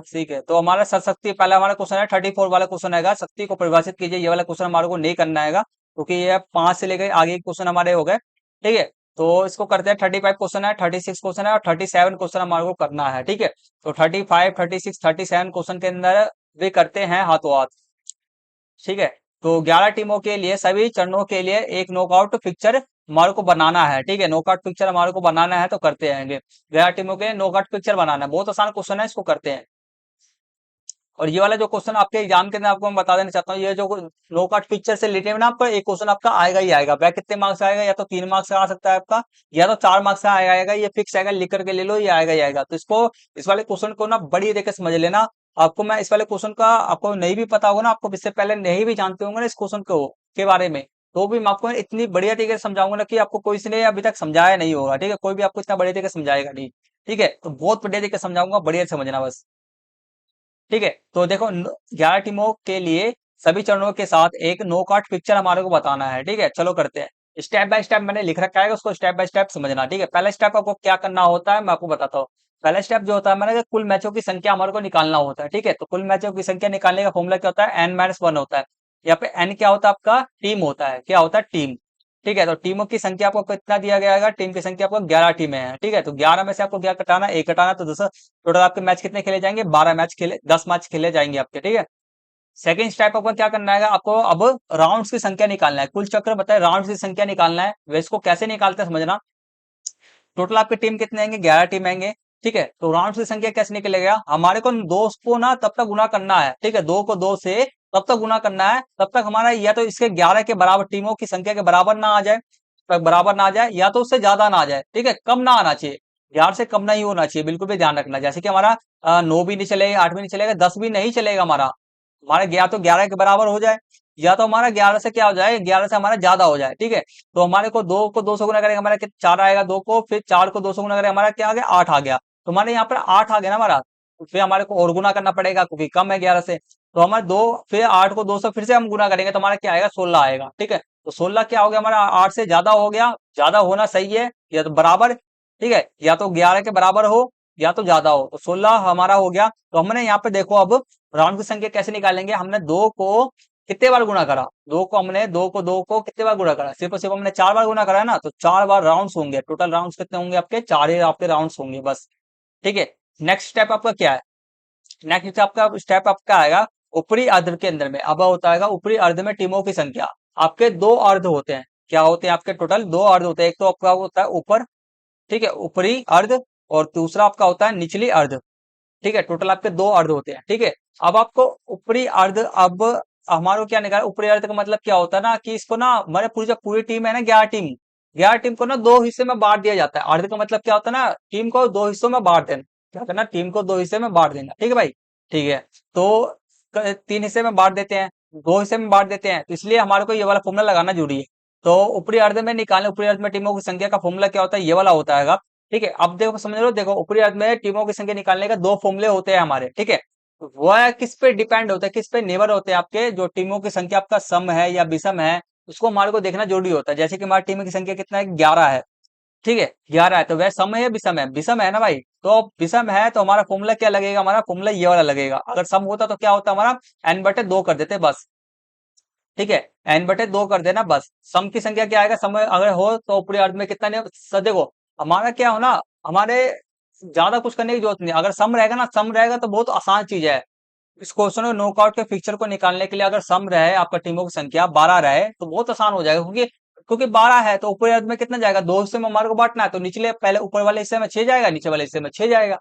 ठीक है, तो हमारा शक्ति, पहला हमारा क्वेश्चन है 34 वाला क्वेश्चन आएगा, शक्ति को परिभाषित कीजिए। ये वाला क्वेश्चन हमारे को नहीं करना है, क्योंकि ये 5 से लेकर आगे क्वेश्चन हमारे हो गए। ठीक है, तो इसको करते हैं। 35 क्वेश्चन है, 36 क्वेश्चन है और 37 क्वेश्चन हमारे को करना है। ठीक है, तो 35, 36, 37 क्वेश्चन के अंदर भी करते हैं हाथों हाथ। ठीक है, तो 11 टीमों के लिए सभी चरणों के लिए एक नॉकआउट पिक्चर हमारे को बनाना है। ठीक है, नॉकआउट पिक्चर हमारे को बनाना है, तो करते रहेंगे। 11 टीमों के लिए नॉकआउट पिक्चर बनाना है, बहुत आसान क्वेश्चन है, इसको करते हैं। और ये वाला जो क्वेश्चन आपके एग्जाम के अंदर आपको मैं बता देना चाहता हूँ, ये जो नॉकआउट पिक्चर से रिलेटेड ना आपका एक क्वेश्चन आपका आएगा ही आएगा। वह कितने मार्क्स आएगा, या तो 3 मार्क्स का आ सकता है आपका, या तो 4 मार्क्स का आएगा। ये फिक्स आएगा, लिख करके ले लो, ये आएगा ही आएगा। तो इसको, इस वाले क्वेश्चन को ना बड़ी तरीके से समझ लेना। आपको मैं इस वाले क्वेश्चन का, आपको नहीं भी पता होगा ना, आपको इससे पहले नहीं भी जानते होंगे ना इस क्वेश्चन को के बारे में, तो भी मैं आपको इतनी बढ़िया तरीके से समझाऊंगा ना कि आपको कोई ने अभी तक समझाया नहीं होगा। ठीक है, कोई भी आपको इतना बढ़िया तरीके से समझाएगा नहीं। ठीक है, तो बहुत बढ़िया तरीके से समझाऊंगा, बढ़िया से समझना बस। ठीक है, तो देखो 11 टीमों के लिए सभी चरणों के साथ एक नॉकआउट पिक्चर हमारे को बताना है। ठीक है, चलो करते हैं। स्टेप बाय स्टेप मैंने लिख रखा है, उसको स्टेप बाय स्टेप समझना। ठीक है, पहला स्टेप आपको क्या करना होता है मैं आपको बताता हूँ। पहला स्टेप जो होता है मैंने, कुल मैचों की संख्या हमारे को निकालना होता है। ठीक है, तो कुल मैचों की संख्या निकालने का फॉर्मूला क्या होता है, n-1 होता है। यहाँ पे n क्या होता है, आपका टीम होता है। क्या होता है, टीम। ठीक है, तो टीमों की संख्या आपको कितना दिया गया है, टीम की संख्या आपको 11 टीमें हैं। ठीक है, तो 11 में से आपको क्या कटाना, एक कटाना, तो दोस्तों टोटल आपके मैच कितने खेले जाएंगे, 12 मैच खेले, 10 मैच खेले जाएंगे आपके। ठीक है, सेकंड स्टेप आपको क्या करना है, आपको अब राउंड्स की संख्या निकालना है। कुल चक्र बताए, राउंड्स की संख्या निकालना है। वे इसको कैसे निकालते हैं समझना। टोटल आपके टीम कितने आएंगे, 11 टीम आएंगे। ठीक है, तो राउंड्स की संख्या कैसे निकलेगा, हमारे को दो को ना तब तक गुना करना है। ठीक है, 2 को 2 से तब तक गुना करना है, तब तक हमारा या तो इसके 11 के बराबर, टीमों की संख्या के बराबर ना आ जाए, बराबर ना आ जाए, या तो उससे ज्यादा ना आ जाए। ठीक है, कम ना आना चाहिए, 11 से कम नहीं होना चाहिए, बिल्कुल भी ध्यान रखना। जैसे कि हमारा 9 भी नहीं चलेगा, 8 भी नहीं चलेगा, 10 भी नहीं चलेगा हमारा। हमारा या तो 11 के बराबर हो जाए, या तो हमारा 11 से क्या हो जाए, 11 से हमारा ज्यादा हो जाए। ठीक है, तो हमारे को 2 को 2 से गुना करेंगे, हमारा 4 आएगा, 2 को, फिर 4 को 2 से गुना करेंगे, हमारा क्या आ गया, 8 आ गया। तो हमारे यहाँ पर 8 आ गया ना हमारा, तो फिर हमारे को और गुना करना पड़ेगा क्योंकि कम है 11 से। तो हमारे 2, फिर 8 को 2 से फिर से हम गुना करेंगे, तो हमारा क्या आएगा, 16 आएगा। ठीक है, तो 16 क्या हो गया हमारा, 8 से ज्यादा हो गया। ज्यादा होना सही है, या तो बराबर। ठीक है, या तो 11 के बराबर हो, या तो ज्यादा हो। तो 16 हमारा हो गया। तो हमने यहाँ पे देखो, अब राउंड की संख्या कैसे निकालेंगे, हमने 2 को कितने बार गुणा करा, 2 को कितने बार गुणा करा, सिर्फ और सिर्फ हमने 4 बार गुणा करा है ना, तो 4 बार राउंड्स होंगे। टोटल राउंड्स कितने होंगे आपके, 4 ही आपके राउंड्स होंगे बस। ठीक है, नेक्स्ट स्टेप आपका क्या है, नेक्स्ट आपका स्टेप आपका आएगा ऊपरी अर्ध के अंदर में। अब होता है ऊपरी अर्ध में टीमों की संख्या। आपके 2 अर्ध होते हैं, क्या होते हैं आपके, टोटल 2 अर्ध होते हैं। एक तो आपका होता है ऊपर, ठीक है, ऊपरी अर्ध, और दूसरा आपका होता है निचली अर्ध। ठीक है, टोटल आपके 2 अर्ध होते हैं। ठीक है, अब आपको ऊपरी अर्ध, अब हमारे को क्या निकाला, ऊपरी अर्ध का मतलब क्या होता है ना, कि इसको ना हमारे पूरी जो पूरी टीम है ना, 11 टीम को ना 2 हिस्से में बांट दिया जाता है। अर्ध का मतलब क्या होता है ना, टीम को 2 हिस्सों में बांट देना। क्या करना, टीम को 2 हिस्से में बांट देना। ठीक है भाई, ठीक है, तो 3 हिस्से में बांट देते हैं, 2 हिस्से में बांट देते हैं, तो इसलिए हमारे को ये वाला फॉर्मूला लगाना जरूरी है। तो ऊपरी अर्ध में निकालने, ऊपरी अर्ध में टीमों की संख्या का फॉर्मूला क्या होता है, ये वाला होता है। ठीक है, अब देखो समझ लो, देखो ऊपरी अर्ध में टीमों की संख्या निकालने का 2 फॉर्मूले होते हैं हमारे। ठीक है, वो है किस पे डिपेंड होता है, किस पे निर्भर होते हैं आपके जो टीमों की संख्या, आपका सम है या विषम है, उसको हमारे को देखना जरूरी होता है। जैसे कि हमारी टीम की संख्या कितना है, 11 है, ठीक है, 11 है, तो वह सम है या विषम है, विषम है ना भाई। तो विषम है तो हमारा फॉर्मूला क्या लगेगा, हमारा फॉर्मूला ये वाला लगेगा। अगर सम होता तो क्या होता हमारा, n/2 कर देते बस, ठीक है, n/2 कर देना बस। सम की संख्या क्या आएगा, सम अगर हो तो ऊपरी अर्ध में कितना नहीं देखो, हमारा क्या हो ना, हमारे ज्यादा कुछ करने की जरूरत नहीं। अगर सम रहेगा ना, सम रहेगा तो बहुत आसान चीज है। इस क्वेश्चन में नॉकआउट के फिक्चर को निकालने के लिए अगर सम रहे, आपका टीमों की संख्या 12 रहे तो बहुत आसान हो जाएगा, क्योंकि 12 है तो ऊपरी अर्ध में कितना जाएगा, 2 हिस्से में हमारे को बांटना है, तो निचले पहले ऊपर वाले हिस्से में 6 जाएगा, नीचे वाले हिस्से में 6 जाएगा,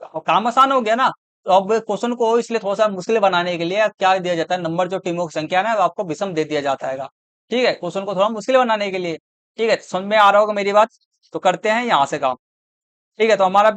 तो काम आसान हो गया ना। तो अब क्वेश्चन को इसलिए थोड़ा सा मुश्किल बनाने के लिए क्या दिया जाता है, नंबर जो टीमों की संख्या है ना वो आपको विषम दे दिया जाता है। ठीक है, क्वेश्चन को थोड़ा मुश्किल बनाने के लिए। ठीक है, समझ में आ रहा होगा मेरी बात। तो करते हैं यहाँ से काम। ठीक है, तो हमारा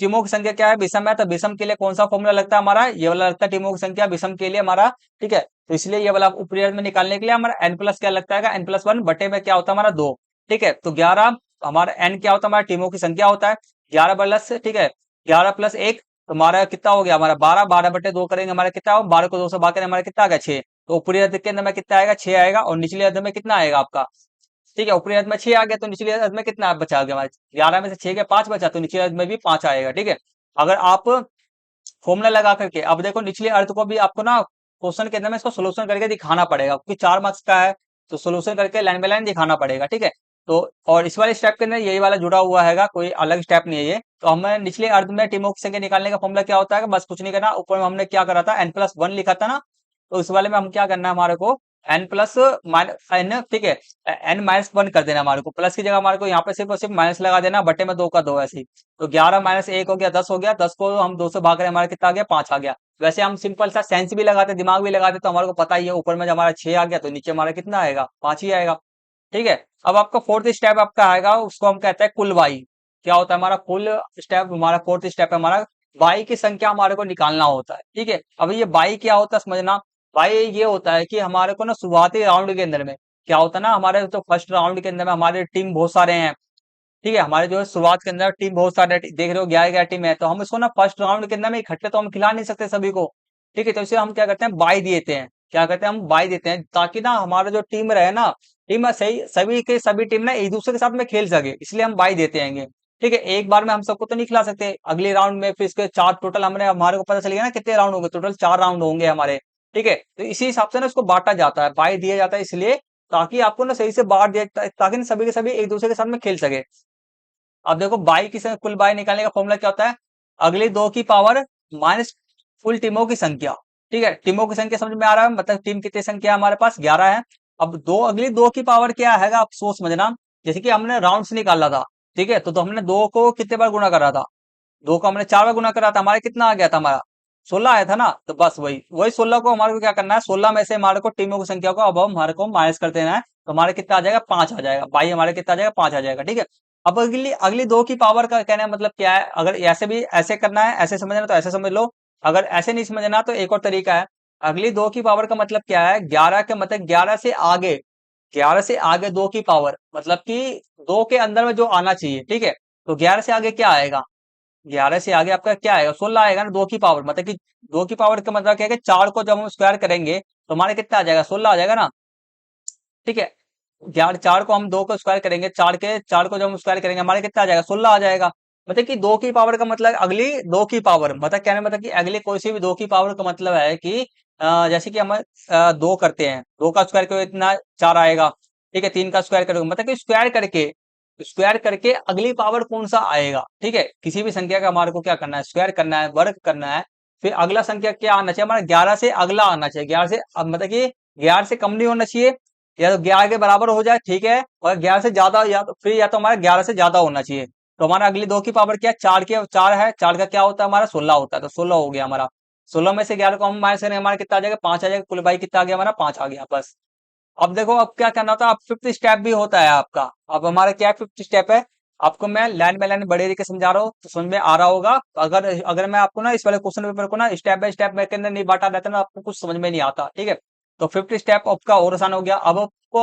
टीमों की संख्या क्या है, विषम है, तो विषम के लिए कौन सा फॉर्मूला लगता है, हमारा ये वाला लगता है टीमों की संख्या विषम के लिए हमारा। ठीक है, तो इसलिए ये वाला ऊपरी अर्ध में निकालने के लिए हमारा एन प्लस क्या लगता है, n+1 बटे में क्या होता है हमारा 2। ठीक है, तो 11 हमारा एन क्या होता है, हमारा टीमों की संख्या होता है 11 प्लस, ठीक है, 11+1 हमारा कितना हो गया, हमारा 12, 12/2 करेंगे हमारा कितना हो, 12 को 2 से भाग करें हमारा कितना आ गया 6। तो ऊपरी अर्ध के अंदर में कितना आएगा, 6 आएगा, और निचले अर्ध में कितना आएगा आपका, ठीक है, ऊपरी अर्ध में 6 आ गया, तो निचले अर्ध में कितना बचा गया हमारे, 11 में से 6 के 5 बचा, तो निचले अर्ध में भी 5 आएगा। ठीक है, अगर आप फॉर्मूला लगा करके, अब देखो निचले अर्ध को भी आपको ना क्वेश्चन के अंदर में इसको सोल्यूशन करके दिखाना पड़ेगा, क्योंकि 4 मार्क्स का है, तो सोल्यूशन करके लाइन बाय लाइन दिखाना पड़ेगा। ठीक है, तो और इस वाले स्टेप के अंदर यही वाला जुड़ा हुआ है, कोई अलग स्टेप नहीं है ये। तो हमें निचले अर्ध में टीमों की संख्या निकालने का फॉर्मूला क्या होता है, बस कुछ नहीं करना, ऊपर में हमने क्या करा था, n+1 लिखा था ना, तो इस वाले में हम क्या करना है, हमारे को n+-n, ठीक है, n-1 कर देना, हमारे को प्लस की जगह हमारे को यहाँ पे सिर्फ और सिर्फ माइनस लगा देना, बटे में 2 का 2 ऐसे ही। तो 11-1 हो गया, 10 हो गया, 10 को हम 2 से भाग रहे हैं, हमारा कितना आ गया, 5 आ गया। वैसे हम सिंपल सा सेंस भी लगाते, दिमाग भी लगाते, तो हमारे को पता ही है, ऊपर में जब हमारा 6 आ गया तो नीचे हमारा कितना आएगा, 5 ही आएगा। ठीक है, अब आपका फोर्थ स्टेप आपका आएगा, उसको हम कहते हैं कुल वाई। क्या होता है हमारा कुल स्टेप, हमारा फोर्थ स्टेप है हमारा बाई की संख्या हमारे को निकालना होता है। ठीक है, अब ये बाई क्या होता है समझना, बाई ये होता है कि हमारे को ना शुरुआती राउंड के अंदर में क्या होता है ना, हमारे तो फर्स्ट राउंड के अंदर में हमारे टीम बहुत सारे हैं। ठीक है, हमारे जो है शुरुआत के अंदर टीम बहुत सारे देख रहे हो, 11 टीम है, तो हम इसको ना फर्स्ट राउंड के अंदर में इकट्ठे तो हम खिला नहीं सकते सभी को। ठीक है, तो इसे हम क्या करते हैं, बाई देते हैं, क्या करते हैं हम बाई देते हैं, ताकि ना हमारा जो टीम रहे ना, टीम सही सभी के सभी टीम ना एक दूसरे के साथ में खेल सके, इसलिए हम बाई देते हैं। ठीक है, एक बार में हम सबको तो नहीं खिला सकते, अगले राउंड में फिर इसके 4 टोटल हमने, हमारे को पता चल गया ना कितने राउंड होंगे, टोटल 4 राउंड होंगे हमारे। ठीक है, तो इसी हिसाब से ना इसको बांटा जाता है, बाई दिया जाता है इसलिए, ताकि आपको ना सही से बांट दिया, ताकि ना सभी के सभी एक दूसरे के साथ में खेल सके। अब देखो बाई की कुल बाई निकालने का फॉर्मूला क्या होता है, अगली 2 की पावर माइनस कुल टीमों की संख्या। ठीक है, टीमों की संख्या समझ में आ रहा है, मतलब टीम कितनी संख्या है हमारे पास, 11 है। अब दो अगली 2 की पावर क्या है, आप सोच समझना, जैसे कि हमने राउंड से निकाला था। ठीक है, तो हमने 2 को कितने बार गुणा करा था, 2 को हमने 4 बार गुणा करा था, हमारे कितना आ गया था, हमारा 16 आया था ना। तो बस वही वही 16 को हमारे को क्या करना है, 16 में से हमारे को टीमों की संख्या को अब हमारे को माइनस कर देना है, तो हमारे कितना आ जाएगा, 5 आ जाएगा, बाई हमारे कितना आ जाएगा, 5 आ जाएगा। ठीक है, अब अगली अगली 2 की पावर का कहने का मतलब क्या है, अगर ऐसे भी ऐसे करना है, ऐसे समझना तो ऐसे समझ लो, अगर ऐसे नहीं समझना तो एक और तरीका है। अगली 2 की पावर का मतलब क्या है, 11 के मतलब 11 से आगे, 11 से आगे 2 की पावर, मतलब कि 2 के अंदर में जो आना चाहिए। ठीक है, तो 11 से आगे क्या आएगा, 11 से आगे आपका क्या आएगा, 16 आएगा ना, 2 की पावर, मतलब कि 2 की पावर का मतलब क्या है कि 4 को जब हम स्क्वायर करेंगे तो हमारे कितना आ जाएगा, 16 आ जाएगा ना। ठीक है, 11 4 को हम 2 को स्क्वायर करेंगे, 4 को जब हम स्क्वायर करेंगे हमारे कितना आ जाएगा, 16 आ जाएगा। मतलब कि 2 की पावर का मतलब अगली 2 की पावर, मतलब कहने मतलब कि अगली कोई सी भी 2 की पावर का मतलब है कि जैसे कि हम 2 करते हैं, 2 का स्क्वायर करो इतना 4 आएगा। ठीक है, 3 का स्क्वायर करोगे, मतलब कि स्क्वायर करके अगली पावर कौन सा आएगा। ठीक है, किसी भी संख्या का हमारे को क्या करना है, स्क्वायर करना है, वर्ग करना है, फिर अगला संख्या क्या आना चाहिए हमारा, 11 से अगला आना चाहिए, 11 से अब मतलब कि 11 से कम नहीं होना चाहिए, या तो 11 के बराबर हो जाए, ठीक है, और 11 से ज्यादा, या तो फिर या तो हमारा 11 से ज्यादा होना चाहिए। तो हमारा अगली 2 की पावर क्या है, 4 की 4 है, 4 का क्या होता है हमारा, 16 होता है, तो 16 हो गया हमारा। 16 में से 11 को हम माइनस करेंगे, हमारा कितना आ जाएगा, 5 आ जाएगा, कुल बाई कितना आ गया हमारा, 5 आ गया बस। अब देखो अब क्या करना होता है, अब फिफ्थ स्टेप भी होता है आपका। अब हमारा क्या फिफ्थ स्टेप है, आपको मैं लाइन बाय लाइन बड़े तरीके से समझा रहा हूँ तो समझ में आ रहा होगा। अगर अगर मैं आपको ना इस वाले क्वेश्चन पेपर को ना स्टेप बाय स्टेप के अंदर नहीं बांटा रहता ना, आपको कुछ समझ में नहीं आता। ठीक है, तो फिफ्थ स्टेप आपका और आसान हो गया। अब आपको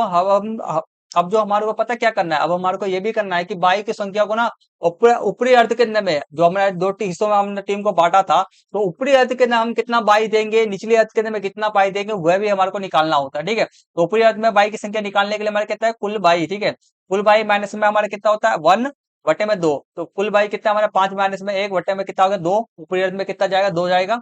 अब जो हमारे को पता क्या करना है, अब हमारे को ये भी करना है कि बाई की संख्या को ना ऊपर ऊपरी अर्ध के अंदर में, जो हमने दो हिस्सों में हमने टीम को बांटा था, तो ऊपरी अर्ध के अंदर हम कितना बाई देंगे, निचली अर्ध के अंदर में कितना बाई देंगे, वह भी हमारे को निकालना होता है। ठीक है, तो ऊपरी अर्ध में बाई की संख्या निकालने के लिए हमारे कहता है कुल बाई। ठीक है, कुल बाई माइनस में हमारा कितना होता है 1/2, तो कुल बाई कितना हमारा 5 माइनस में 1 बटे में कितना होगा 2, ऊपरी अर्ध में कितना जाएगा 2 जाएगा।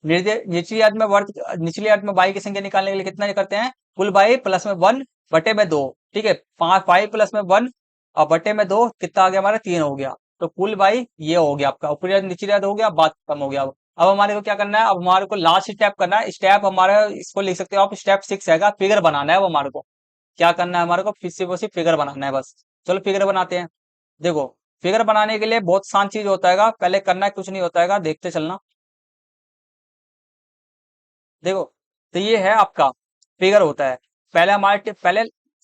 निचली अर्ध में वर्ग, निचली अर्ध में बाई की संख्या निकालने के लिए कितना करते हैं, कुल बाई प्लस में 1/2। ठीक है, 5 बाई प्लस में 1 और बटे में 2 कितना आ गया हमारा 3 हो गया। तो कुल बाई ये हो गया आपका, ऊपरी अर्ध निचली अर्ध हो गया, बात खत्म हो गया। अब हमारे को क्या करना है, अब हमारे को लास्ट स्टेप करना है। स्टेप हमारा इसको लिख सकते हो आप, स्टेप 6 है, फिगर बनाना है। अब हमारे को क्या करना है, हमारे को सिर्फ फिगर बनाना है बस। चलो फिगर बनाते हैं। देखो, फिगर बनाने के लिए बहुत आसान चीज होता है, पहले करना है कुछ नहीं होता है, देखते चलना। देखो, तो ये है आपका फिगर होता है। पहले पहले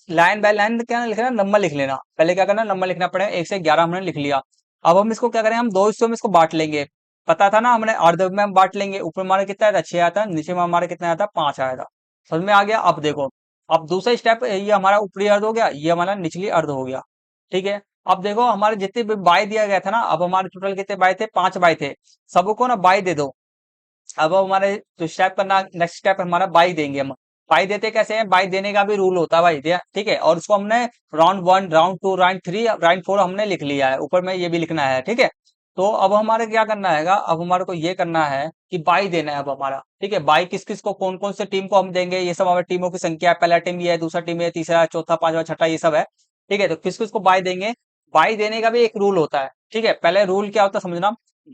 लाइन बाय लाइन क्या लिखना, नंबर लिख लेना। पहले क्या करना, नंबर लिखना पड़ेगा, 1 से 11 हमने लिख लिया। अब हम इसको क्या करें, हम दो हिस्सों में इसको बांट लेंगे। पता था ना, हमने अर्ध में हम बांट लेंगे। ऊपर हमारा कितना आया था 6 आया था, नीचे में हमारा कितना आया था 5 आया था। समझ में आ गया। अब देखो, अब दूसरा स्टेप, ये हमारा ऊपरी अर्ध हो गया, ये हमारा निचली अर्ध हो गया। ठीक है, अब देखो हमारे जितने भी बाई दिया गया था ना, अब हमारे टोटल कितने बाई थे, 5 बाई थे। सबको ना बाई दे दो। अब हमारे जो स्टेप करना, नेक्स्ट स्टेप हमारा बाई देंगे हम। बाई देते कैसे हैं, बाई देने का भी रूल होता है भाई दिया। ठीक है, और उसको हमने राउंड 1, राउंड 2, राउंड 3, राउंड 4 हमने लिख लिया है, ऊपर में ये भी लिखना है। ठीक है, तो अब हमारे क्या करना है, अब हमारे को ये करना है कि बाई देना है अब हमारा। ठीक है, बाई किस किस को, कौन कौन से टीम को हम देंगे, ये सब हमारे टीमों की संख्या है। पहला टीम ये है, दूसरा टीम ये, तीसरा, चौथा, पांचवा, छठा, ये सब है। ठीक है, तो किस किस को बाई देंगे। बाई देने का भी एक रूल होता है। ठीक है, पहले रूल क्या होता है समझना।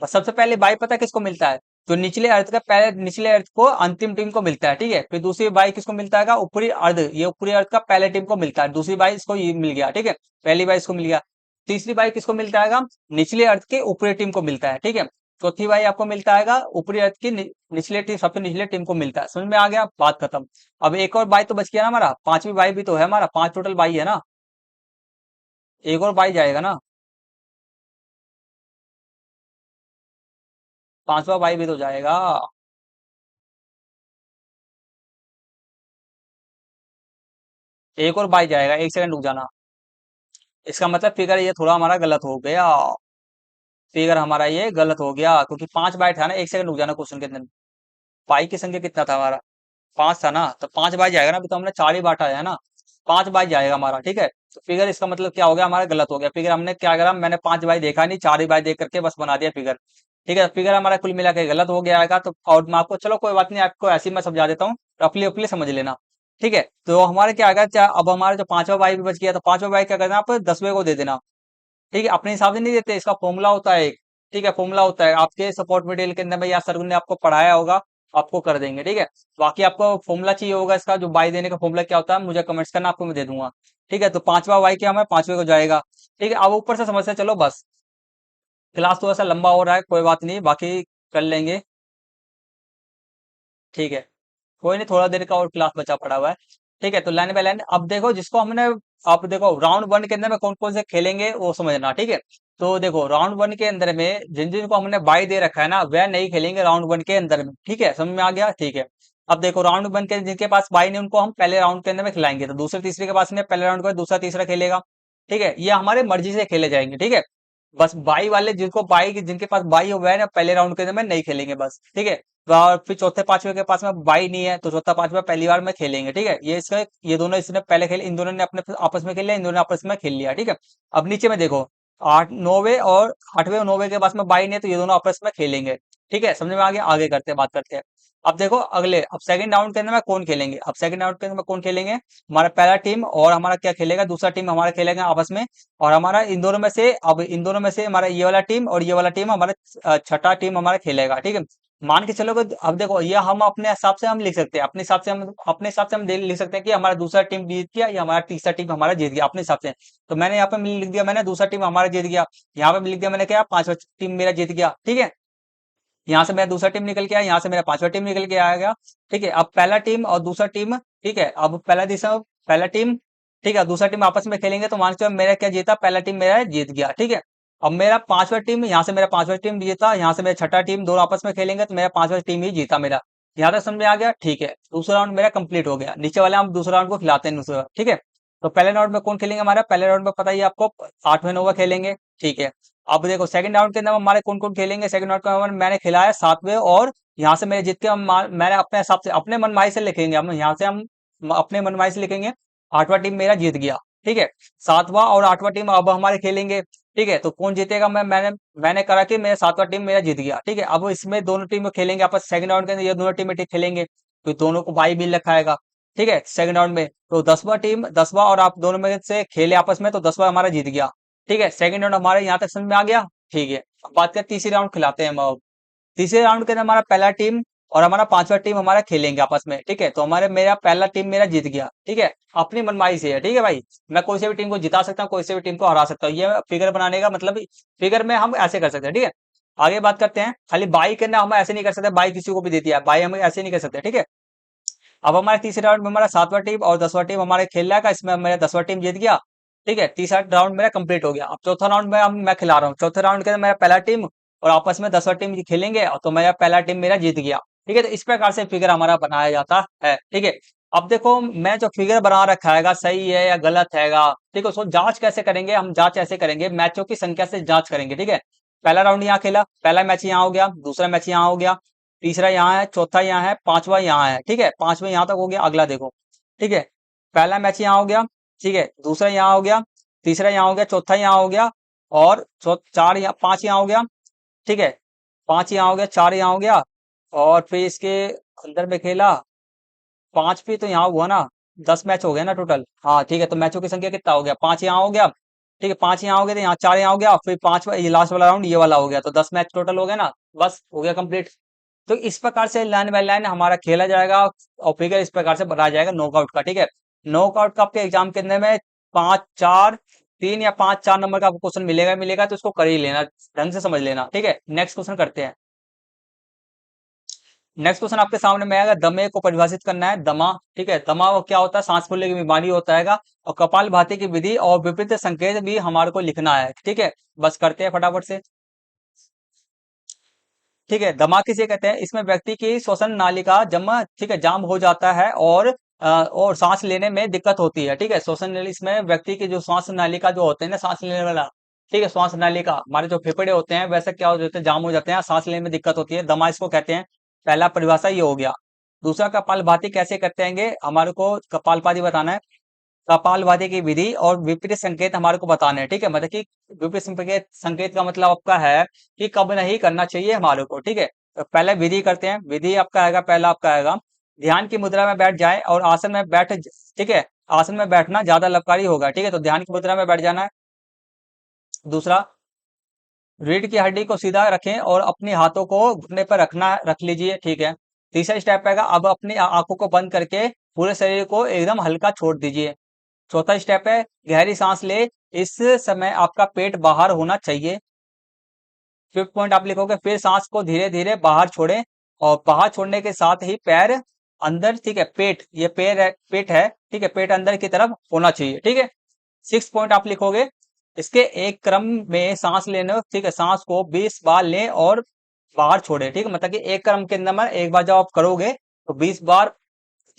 सबसे पहले बाई पता है किसको मिलता है, तो निचले अर्थ का पहले निचले अर्थ को अंतिम टीम को मिलता है। ठीक है, फिर दूसरी बाई किसको मिलता है, ऊपरी अर्ध, ये ऊपरी अर्थ का पहले टीम को मिलता है। दूसरी बाई इसको ये मिल गया। ठीक है, पहली बाई इसको मिल गया। तीसरी बाई किसको मिलता है, निचले अर्थ के ऊपरी टीम को मिलता है। ठीक है, चौथी बाई आपको मिलता है ऊपरी अर्थ की निचले टीम, सबसे निचले टीम को मिलता है। समझ में आ गया, बात खत्म। अब एक और बाई तो बच गया ना हमारा, पांचवी बाई भी तो है हमारा, 5 टोटल बाई है ना, एक और बाई जाएगा ना, पांचवा बाई भी तो जाएगा। एक और बाई जाएगा, 1 सेकंड रुक जाना। इसका मतलब फिगर ये थोड़ा हमारा गलत हो गया। फिगर हमारा ये गलत हो गया, क्योंकि 5 बाई था ना। 1 सेकंड रुक जाना, क्वेश्चन के अंदर बाई की संख्या कितना था हमारा, 5 था ना, तो 5 बाई जाएगा ना। अभी तो हमने 4 ही बांटा है ना, 5 बाई जाएगा हमारा। ठीक है, तो फिगर इसका मतलब क्या हो गया, हमारा गलत हो गया। फिगर हमने क्या करा, मैंने 5 बाई देखा नहीं, 4 ही बाई देख करके बस बना दिया फिगर। ठीक है, फिगर हमारा कुल मिला के गलत हो गया आएगा। तो और मैं आपको, चलो कोई बात नहीं, आपको ऐसे ही मैं समझा देता हूँ, रफली रफली समझ लेना। ठीक है, तो हमारे क्या आएगा, अब हमारा जो पांचवा बाई भी बच गया, तो पांचवा बाई क्या करना, आप 10वें को दे देना। ठीक है, अपने हिसाब से नहीं देते, इसका फॉर्मूला होता है एक। ठीक है, फॉर्मूला होता है, आपके सपोर्ट मटेरियल के अंदर में या सर ने आपको पढ़ाया होगा, आपको कर देंगे। ठीक है, बाकी आपको फॉर्मूला चाहिए होगा इसका, जो बाई देने का फॉर्मूला क्या होता है, मुझे कमेंट्स करना, आपको मैं दे दूंगा। ठीक है, तो पांचवा बाई क्या हमें 5वें को जाएगा। ठीक है, अब ऊपर से समस्या, चलो बस, क्लास थोड़ा सा लंबा हो रहा है, कोई बात नहीं, बाकी कर लेंगे। ठीक है, कोई नहीं, थोड़ा देर का और क्लास बचा पड़ा हुआ है। ठीक है, तो लाइन बाय लाइन अब देखो, जिसको हमने, अब देखो राउंड 1 के अंदर में कौन कौन से खेलेंगे वो समझना। ठीक है, तो देखो राउंड 1 के अंदर में जिन जिन को हमने बाई दे रखा है ना, वह नहीं खेलेंगे राउंड 1 के अंदर में। ठीक है, समझ में आ गया। ठीक है, अब देखो राउंड 1 के जिनके पास बाई नहीं, उनको हम पहले राउंड के अंदर में खिलाएंगे। तो दूसरे तीसरे के पास नहीं, पहले राउंड में दूसरा तीसरा खेलेगा। ठीक है, ये हमारे मर्जी से खेले जाएंगे। ठीक है, बस बाई वाले जिनको बाई, जिनके पास बाई हो, वह है ना पहले राउंड के अंदर में नहीं खेलेंगे बस। ठीक है, और फिर चौथे पांचवे के पास में बाई नहीं है, तो चौथा पांचवा पहली बार में खेलेंगे। ठीक है, ये इसका, ये दोनों इसने पहले खेले, इन दोनों ने अपने आपस में खेल लिया, इन दोनों ने आपस में खेल लिया। ठीक है, अब नीचे में देखो, 9वें और 8वें और 9वें के पास में बाई नहीं है, तो ये दोनों आपस में खेलेंगे। ठीक है, समझ में आ गया, आगे करते हैं, बात करते हैं। अब देखो अगले, अब सेकंड राउंड के अंदर में कौन खेलेंगे, अब सेकंड राउंड के अंदर में कौन खेलेंगे, हमारा पहला टीम और हमारा क्या खेलेगा, दूसरा टीम हमारा खेलेगा आपस में। और हमारा इन दोनों में से, अब इन दोनों में से हमारा ये वाला टीम और ये वाला टीम हमारा छठा टीम हमारा खेलेगा। ठीक है, मान के चलो कि अब देखो, ये हम अपने हिसाब से हम लिख सकते हैं, अपने हिसाब से हम, अपने हिसाब से हम लिख सकते हैं कि हमारा दूसरा टीम जीत गया या हमारा तीसरा टीम हमारा जीत गया, अपने हिसाब से। तो मैंने यहाँ पे लिख दिया, मैंने दूसरा टीम हमारा जीत गया। यहाँ पे लिख दिया मैंने, क्या पांचवा टीम मेरा जीत गया। ठीक है, यहाँ से मेरा दूसरा टीम निकल के आया, यहाँ से मेरा पांचवा टीम निकल के आ गया। ठीक है, अब पहला टीम और दूसरा टीम, ठीक है, अब पहला दिशा, पहला टीम, ठीक है, दूसरा टीम आपस में खेलेंगे, तो मान के चलो मेरा क्या जीता, पहला टीम मेरा जीत गया। ठीक है, अब मेरा पांचवा टीम, यहाँ से मेरा पांचवा टीम जीता, यहाँ से मेरा छठा टीम, दोनों आपस में खेलेंगे, तो मेरा पांचवा टीम ही जीता मेरा। यहाँ तक समझ में आ गया। ठीक है, दूसरा राउंड मेरा कंप्लीट हो गया। नीचे वाले हम दूसरा राउंड को खिलाते हैं दूसरा। ठीक है, तो पहले राउंड में कौन खेलेंगे, हमारा पहले राउंड में पता ही है आपको 8वें नोवा खेलेंगे, ठीक है। अब देखो सेकंड राउंड के अंदर हमारे कौन कौन खेलेंगे, सेकंड राउंड का मैंने खिलाया 7वें, और यहाँ से मेरे जीत के मैंने अपने हिसाब से अपने मनमाई से लिखेंगे, हम यहाँ से हम अपने मनमाई से लिखेंगे 8वां टीम मेरा जीत गया, ठीक है। 7वां और 8वां टीम अब हमारे खेलेंगे, ठीक है। तो कौन जीतेगा, मैंने मैंने करा कि मेरा 7वां टीम मेरा जीत गया, ठीक है। अब इसमें दोनों टीम खेलेंगे आपस, सेकंड राउंड के अंदर ये दोनों टीमें खेलेंगे, तो दोनों को बाई बिल रखाएगा, ठीक है। सेकंड राउंड में तो 10वां और आप दोनों में से खेले आपस में, तो 10वां हमारा जीत गया, ठीक है। सेकंड राउंड हमारे यहाँ तक समझ में आ गया, ठीक है। अब बात करते तीसरी राउंड खिलाते हैं हम अब। तीसरे राउंड के अंदर हमारा पहला टीम और हमारा 5वां टीम हमारा खेलेंगे आपस में, ठीक है। तो हमारे मेरा पहला टीम मेरा जीत गया, ठीक है, अपनी मनमाई से है, ठीक है भाई। मैं कोई से भी टीम को जिता सकता हूँ, कोई से भी टीम को हरा सकता हूँ, ये फिगर बनाने का मतलब, फिगर में हम ऐसे कर सकते हैं, ठीक है। आगे बात करते हैं, खाली बाई करना हम ऐसे नहीं कर सकते, बाई किसी को भी दे दिया, बाई हम ऐसे नहीं कर सकते, ठीक है। अब हमारे तीसरे राउंड में हमारा 7वां टीम और 10वां टीम हमारे खेल रहा है, इसमें मेरा 10वां टीम जीत गया, ठीक है। तीसरा राउंड मेरा कंप्लीट हो गया। अब चौथा राउंड में मैं खिला रहा हूँ, चौथे राउंड के अंदर मेरा पहला टीम और आपस में 10वां टीम खेलेंगे, तो मेरा पहला टीम मेरा जीत गया, ठीक है। तो इस प्रकार से फिगर हमारा बनाया जाता है, ठीक है। अब देखो मैं जो फिगर बना रखा है सही है या गलत हैगा, ठीक है, उसको जांच कैसे करेंगे, हम जांच ऐसे करेंगे, मैचों की संख्या से जांच करेंगे, ठीक है। पहला राउंड यहाँ खेला, पहला मैच यहाँ हो गया, दूसरा मैच यहाँ हो गया, तीसरा यहाँ है, चौथा यहाँ है, पांचवा यहाँ है, ठीक है। पांचवा यहाँ तक हो गया, अगला देखो, ठीक है। पहला मैच यहाँ हो गया, ठीक है, दूसरा यहाँ हो गया, तीसरा यहाँ हो गया, चौथा यहाँ हो गया, और चार यहाँ, पांच यहाँ हो गया, ठीक है। पांच यहाँ हो गया, चार यहाँ हो गया, और फिर इसके अंदर में खेला पांच भी तो यहाँ हुआ ना, 10 मैच हो गया ना टोटल, हाँ ठीक है। तो मैचों की संख्या कितना हो गया, पांच यहाँ हो गया, ठीक है। पांच यहाँ हो गया, तो यहाँ चार यहाँ हो गया, फिर पांचवा ये लास्ट वाला राउंड ये वाला हो गया, तो 10 मैच टोटल हो गया ना, बस हो गया कंप्लीट। तो इस प्रकार से लाइन बाय लाइन हमारा खेला जाएगा, और फिगर इस प्रकार से बनाया जाएगा नॉकआउट का, ठीक है। नॉकआउट का आपके एग्जाम के अंदर में 5 4 3 या 5 4 नंबर का आपको क्वेश्चन मिलेगा मिलेगा, तो उसको कर ही लेना, ढंग से समझ लेना, ठीक है। नेक्स्ट क्वेश्चन करते हैं। नेक्स्ट क्वेश्चन आपके सामने में आएगा, दमे को परिभाषित करना है, दमा, ठीक है। दमा वो क्या होता है, सांस फूलने की बीमारी होता है, और कपाल भाती की विधि और विपरीत संकेत भी हमारे को लिखना है, ठीक है। बस करते हैं फटाफट से, ठीक है। दमा किसे कहते हैं, इसमें व्यक्ति की श्वसन नालिका ठीक है, जाम हो जाता है, और सांस लेने में दिक्कत होती है, ठीक है। श्वसन नली, इसमें व्यक्ति की जो श्वास नालिका जो होते हैं ना, सांस लेने वाला, ठीक है, श्वास नालिका, हमारे जो फेफड़े होते हैं वैसे क्या हो जाते हैं, जाम हो जाते हैं, सांस लेने में दिक्कत होती है, दमा इसको कहते हैं। पहला परिभाषा ये हो गया। दूसरा, कपालभाति कैसे करते हैं, हमारे को कपालभाति बताना है, कपालभाति की विधि और विपरीत संकेत हमारे को बताने हैं, ठीक है। मतलब कि विपरीत संकेत संकेत का मतलब आपका है कि कब नहीं करना चाहिए हमारे को, ठीक है। तो पहले विधि करते हैं, विधि आपका आएगा, पहला आपका आएगा, ध्यान की मुद्रा में बैठ जाए और आसन में ठीक है, आसन में बैठना ज्यादा लाभकारी होगा, ठीक है। तो ध्यान की मुद्रा में बैठ जाना है। दूसरा, रीढ़ की हड्डी को सीधा रखें और अपने हाथों को घुटने पर रख लीजिए, ठीक है। तीसरा स्टेप आएगा, अब अपनी आंखों को बंद करके पूरे शरीर को एकदम हल्का छोड़ दीजिए। चौथा स्टेप है, गहरी सांस ले, इस समय आपका पेट बाहर होना चाहिए। फिफ्थ पॉइंट आप लिखोगे, फिर सांस को धीरे धीरे बाहर छोड़ें, और बाहर छोड़ने के साथ ही पैर अंदर, ठीक है, पेट, ये पेट है, ठीक है, पेट अंदर की तरफ होना चाहिए, ठीक है। सिक्स पॉइंट आप लिखोगे, इसके एक क्रम में सांस लेने, ठीक है, सांस को 20 बार लें और बाहर छोड़े, ठीक है। मतलब कि एक क्रम के अंदर में एक बार जब आप करोगे तो 20 बार,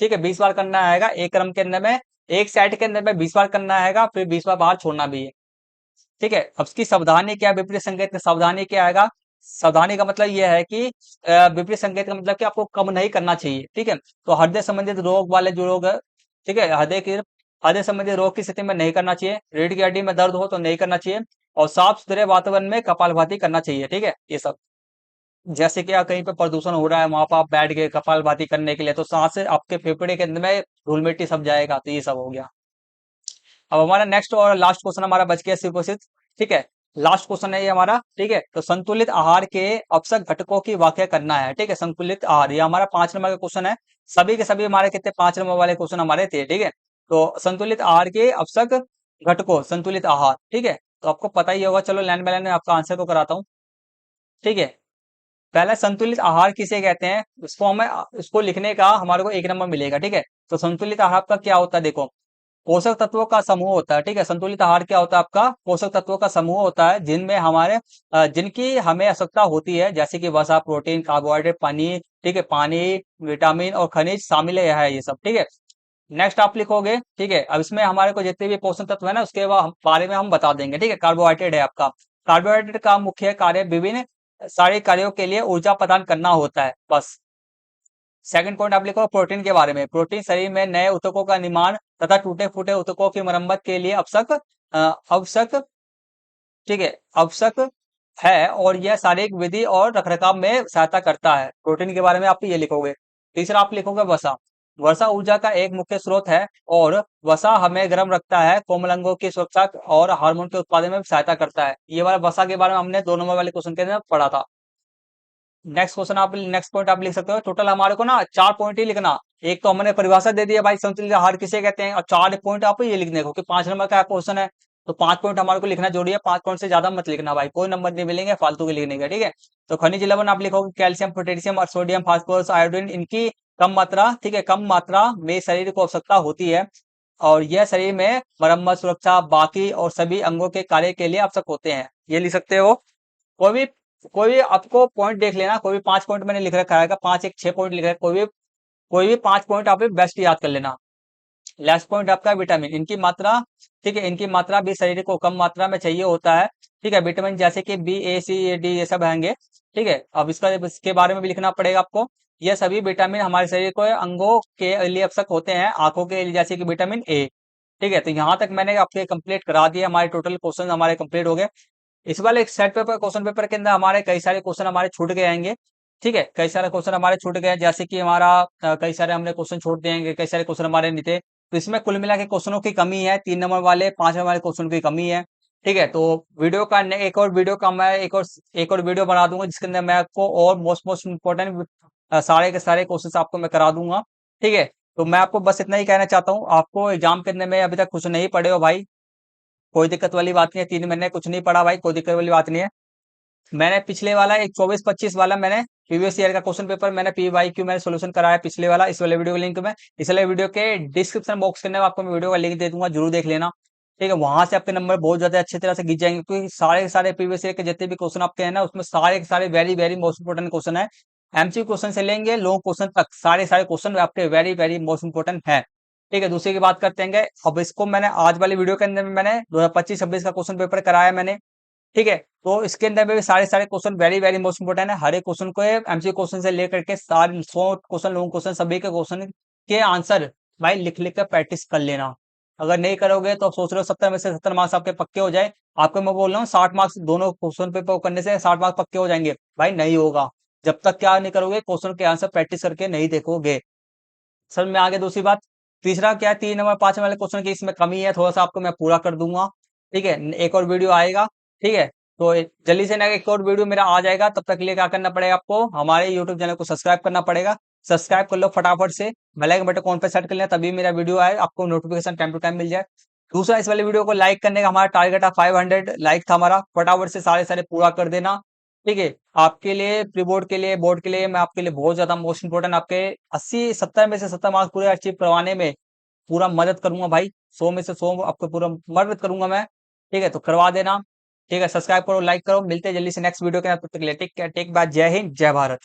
ठीक है, 20 बार करना आएगा एक क्रम के अंदर में, एक सेट के अंदर में 20 बार करना आएगा, फिर 20 बार बाहर छोड़ना भी है, ठीक है। अब इसकी सावधानी क्या है, विपरीत संकेत का सावधानी क्या आएगा, सावधानी का मतलब यह है कि विपरीत संकेत का मतलब कि आपको कम नहीं करना चाहिए, ठीक है। तो हृदय संबंधित रोग वाले जो लोग है, ठीक है, हृदय संबंधित रोग की स्थिति में नहीं करना चाहिए, रीढ़ की हड्डी में दर्द हो तो नहीं करना चाहिए, और साफ सुथरे वातावरण में कपालभाति करना चाहिए, ठीक है। ये सब, जैसे कि कहीं पे प्रदूषण हो रहा है, वहां पर आप बैठ गए कपालभाति करने के लिए, तो सांस से आपके फेफड़े के अंदर में धूल मिट्टी सब जाएगा, तो ये सब हो गया। अब हमारा नेक्स्ट और लास्ट क्वेश्चन हमारा बच गया सुपोषित, ठीक है। लास्ट क्वेश्चन है ये हमारा, ठीक है। तो संतुलित आहार के आवश्यक घटकों की व्याख्या करना है, ठीक है। संतुलित आहार, ये हमारा 5 नंबर का क्वेश्चन है, सभी के सभी हमारे कितने 5 नंबर वाले क्वेश्चन हमारे थे, ठीक है। तो संतुलित आहार के आवश्यक घटकों, संतुलित आहार, ठीक है। तो आपको पता ही होगा, चलो लाइन बाय लाइन में आपका आंसर को कराता हूँ, ठीक है। पहला, संतुलित आहार किसे कहते हैं, इसको हमें, इसको लिखने का हमारे को 1 नंबर मिलेगा, ठीक है। तो संतुलित आहार का क्या होता है, देखो, पोषक तत्वों का समूह होता है, ठीक है। संतुलित आहार क्या होता है, आपका पोषक तत्वों का समूह होता है, जिनमें जिनकी हमें आवश्यकता होती है, जैसे कि वसा, प्रोटीन, कार्बोहाइड्रेट, पानी, ठीक है, पानी, विटामिन और खनिज शामिल है ये सब, ठीक है। नेक्स्ट आप लिखोगे, ठीक है। अब इसमें हमारे को जितने भी पोषक तत्व है ना उसके बारे में हम बता देंगे, ठीक है। कार्बोहाइड्रेट है आपका, कार्बोहाइड्रेट का मुख्य कार्य विभिन्न सारे कार्यों के लिए ऊर्जा प्रदान करना होता है, बस। सेकंड पॉइंट आप लिखो प्रोटीन के बारे में। प्रोटीन शरीर में नए ऊतकों का निर्माण तथा टूटे फूटे ऊतकों की मरम्मत के लिए आवश्यक, ठीक है, आवश्यक है, और यह शारीरिक विधि और रखरखाव में सहायता करता है। प्रोटीन के बारे में आप ये लिखोगे। तीसरा आप लिखोगे वसा। वसा ऊर्जा का एक मुख्य स्रोत है, और वसा हमें गर्म रखता है, कोमल अंगों की सुरक्षा और हार्मोन के उत्पादन में भी सहायता करता है। ये वाला वसा के बारे में हमने 2 नंबर वाले क्वेश्चन के अंदर पढ़ा था। नेक्स्ट पॉइंट आप लिख सकते हो। टोटल हमारे को ना 4 पॉइंट ही लिखना। एक तो हमने परिभाषा दे दी है भाई, समतुल्य आहार किसे कहते हैं, और 4 पॉइंट आप ये लिखने को कि 5 नंबर का क्वेश्चन है तो 5 पॉइंट हमारे को लिखना जरूरी है। 5 पॉइंट से ज्यादा मत लिखना भाई, कोई नंबर नहीं मिलेंगे फालतू के लिखने का, ठीक है। तो खनिज लवण आप लिखोगे कैल्शियम, पोटेशियम और सोडियम, फास्फोरस, आयोडीन, इनकी कम मात्रा, ठीक है, कम मात्रा में शरीर को आवश्यकता होती है, और यह शरीर में मरम्मत, सुरक्षा, बाकी और सभी अंगों के कार्य के लिए आवश्यक होते हैं। ये लिख सकते हो। कोई भी कोई भी आपको पॉइंट देख लेना, कोई भी 5 पॉइंट मैंने लिख रखा है, 5 एक 6 पॉइंट लिख रहा है, कोई भी 5 पॉइंट आप बेस्ट याद कर लेना। लास्ट पॉइंट आपका विटामिन, इनकी मात्रा, ठीक है, इनकी मात्रा भी शरीर को कम मात्रा में चाहिए होता है, ठीक है। विटामिन जैसे कि बी, ए, सी, ए, डी, ये सब आएंगे, ठीक है। अब इसके बारे में भी लिखना पड़ेगा आपको। ये सभी विटामिन हमारे शरीर को अंगों के लिए आवश्यक होते हैं, आंखों के लिए जैसे कि विटामिन ए, ठीक है। तो यहाँ तक मैंने आपके कंप्लीट करा दिया, हमारे टोटल क्वेश्चन हमारे कंप्लीट हो गए। इस वाले एक सेट पेपर क्वेश्चन पेपर के अंदर हमारे कई सारे क्वेश्चन हमारे छूट गए आएंगे, ठीक है। कई सारे क्वेश्चन हमारे छूट गए हैं, जैसे कि हमारा कई सारे हमने क्वेश्चन छोड़ दिए, कई सारे क्वेश्चन हमारे नहीं थे। तो इसमें कुल मिला के क्वेश्चनों की कमी है, 3 नंबर वाले 5 नंबर वाले क्वेश्चन की कमी है, ठीक है। तो वीडियो का एक और वीडियो का मैं एक और वीडियो बना दूंगा, जिसके अंदर मैं आपको और मोस्ट इंपॉर्टेंट सारे के सारे क्वेश्चन आपको मैं करा दूंगा, ठीक है। तो मैं आपको बस इतना ही कहना चाहता हूँ, आपको एग्जाम के अंदर में अभी तक कुछ नहीं पढ़े हो भाई, कोई दिक्कत वाली बात नहीं है। 3 महीने कुछ नहीं पढ़ा भाई, कोई दिक्कत वाली बात नहीं है। मैंने पिछले वाला एक 24-25 वाला मैंने प्रीवियस ईयर का क्वेश्चन पेपर मैंने PYQ मैंने सोल्यूशन कराया पिछले वाला, इस वाले वीडियो लिंक में, इस वाले वीडियो के डिस्क्रिप्शन बॉक्स के अंदर आपको मैं वीडियो का लिंक दे दूंगा, जरूर देख लेना, ठीक है। वहां से आपके नंबर बहुत ज्यादा अच्छी तरह से गिर जाएंगे, क्योंकि सारे के सारे प्रीवियस ईयर के जितने भी क्वेश्चन आपके हैं ना, उसमें सारे के सारे very very most important question है। MCQ क्वेश्चन से लेंगे लॉन्ग क्वेश्चन तक, सारे सारे क्वेश्चन आपके वेरी वेरी मोस्ट इंपोर्टेंट है, ठीक है। दूसरी की बात करते हैं, अब इसको मैंने आज वाली वीडियो के अंदर में मैंने 2025-26 का क्वेश्चन पेपर कराया मैंने, ठीक है। तो इसके अंदर में भी सारे सारे question very very most important है। हर एक क्वेश्चन को MCQ क्वेश्चन से लेकर के सारे 100 क्वेश्चन, लॉन्ग क्वेश्चन, सभी के क्वेश्चन के आंसर भाई लिख लिख कर प्रैक्टिस कर लेना। अगर नहीं करोगे तो आप सोच रहे हो 70 में से 70 मार्क्स आपके पक्के हो जाए, आपको मैं बोल रहा हूँ 60 मार्क्स दोनों क्वेश्चन पेपर करने से 60 मार्क्स पक्के हो जाएंगे, भाई नहीं होगा जब तक क्या नहीं करोगे, क्वेश्चन के आंसर प्रैक्टिस करके नहीं देखोगे। सर में आगे दूसरी बात, तीसरा क्या है, 3 नंबर 5 नंबर वाले क्वेश्चन की इसमें कमी है, थोड़ा सा आपको मैं पूरा कर दूंगा, ठीक है। एक और वीडियो आएगा, ठीक है। तो जल्दी से ना एक और वीडियो मेरा आ जाएगा, तब तक के लिए क्या करना पड़ेगा आपको, हमारे यूट्यूब चैनल को सब्सक्राइब करना पड़ेगा। सब्सक्राइब कर लो फटाफट से, बेल आइकन बटन कौन पे सेट कर लेना, तभी मेरा वीडियो आए आपको नोटिफिकेशन टाइम टू टाइम मिल जाए। दूसरा, इस वाले वीडियो को लाइक करने का हमारा टारगेट है 500 लाइक था हमारा, फटाफट से सारे सारे पूरा कर देना, ठीक है। आपके लिए प्री बोर्ड के लिए, बोर्ड के लिए मैं आपके लिए बहुत ज्यादा मोस्ट इंपोर्टेंट, आपके 80-70 में से 70 मार्क्स पूरे अचीव करवाने में पूरा मदद करूंगा भाई, 100 में से 100 आपको पूरा मदद करूंगा मैं, ठीक है। तो करवा देना, ठीक है। सब्सक्राइब करो, लाइक करो, मिलते हैं जल्दी से नेक्स्ट वीडियो के साथ, तब तक के लिए टेक केयर, टेक बाय, जय हिंद, जय भारत।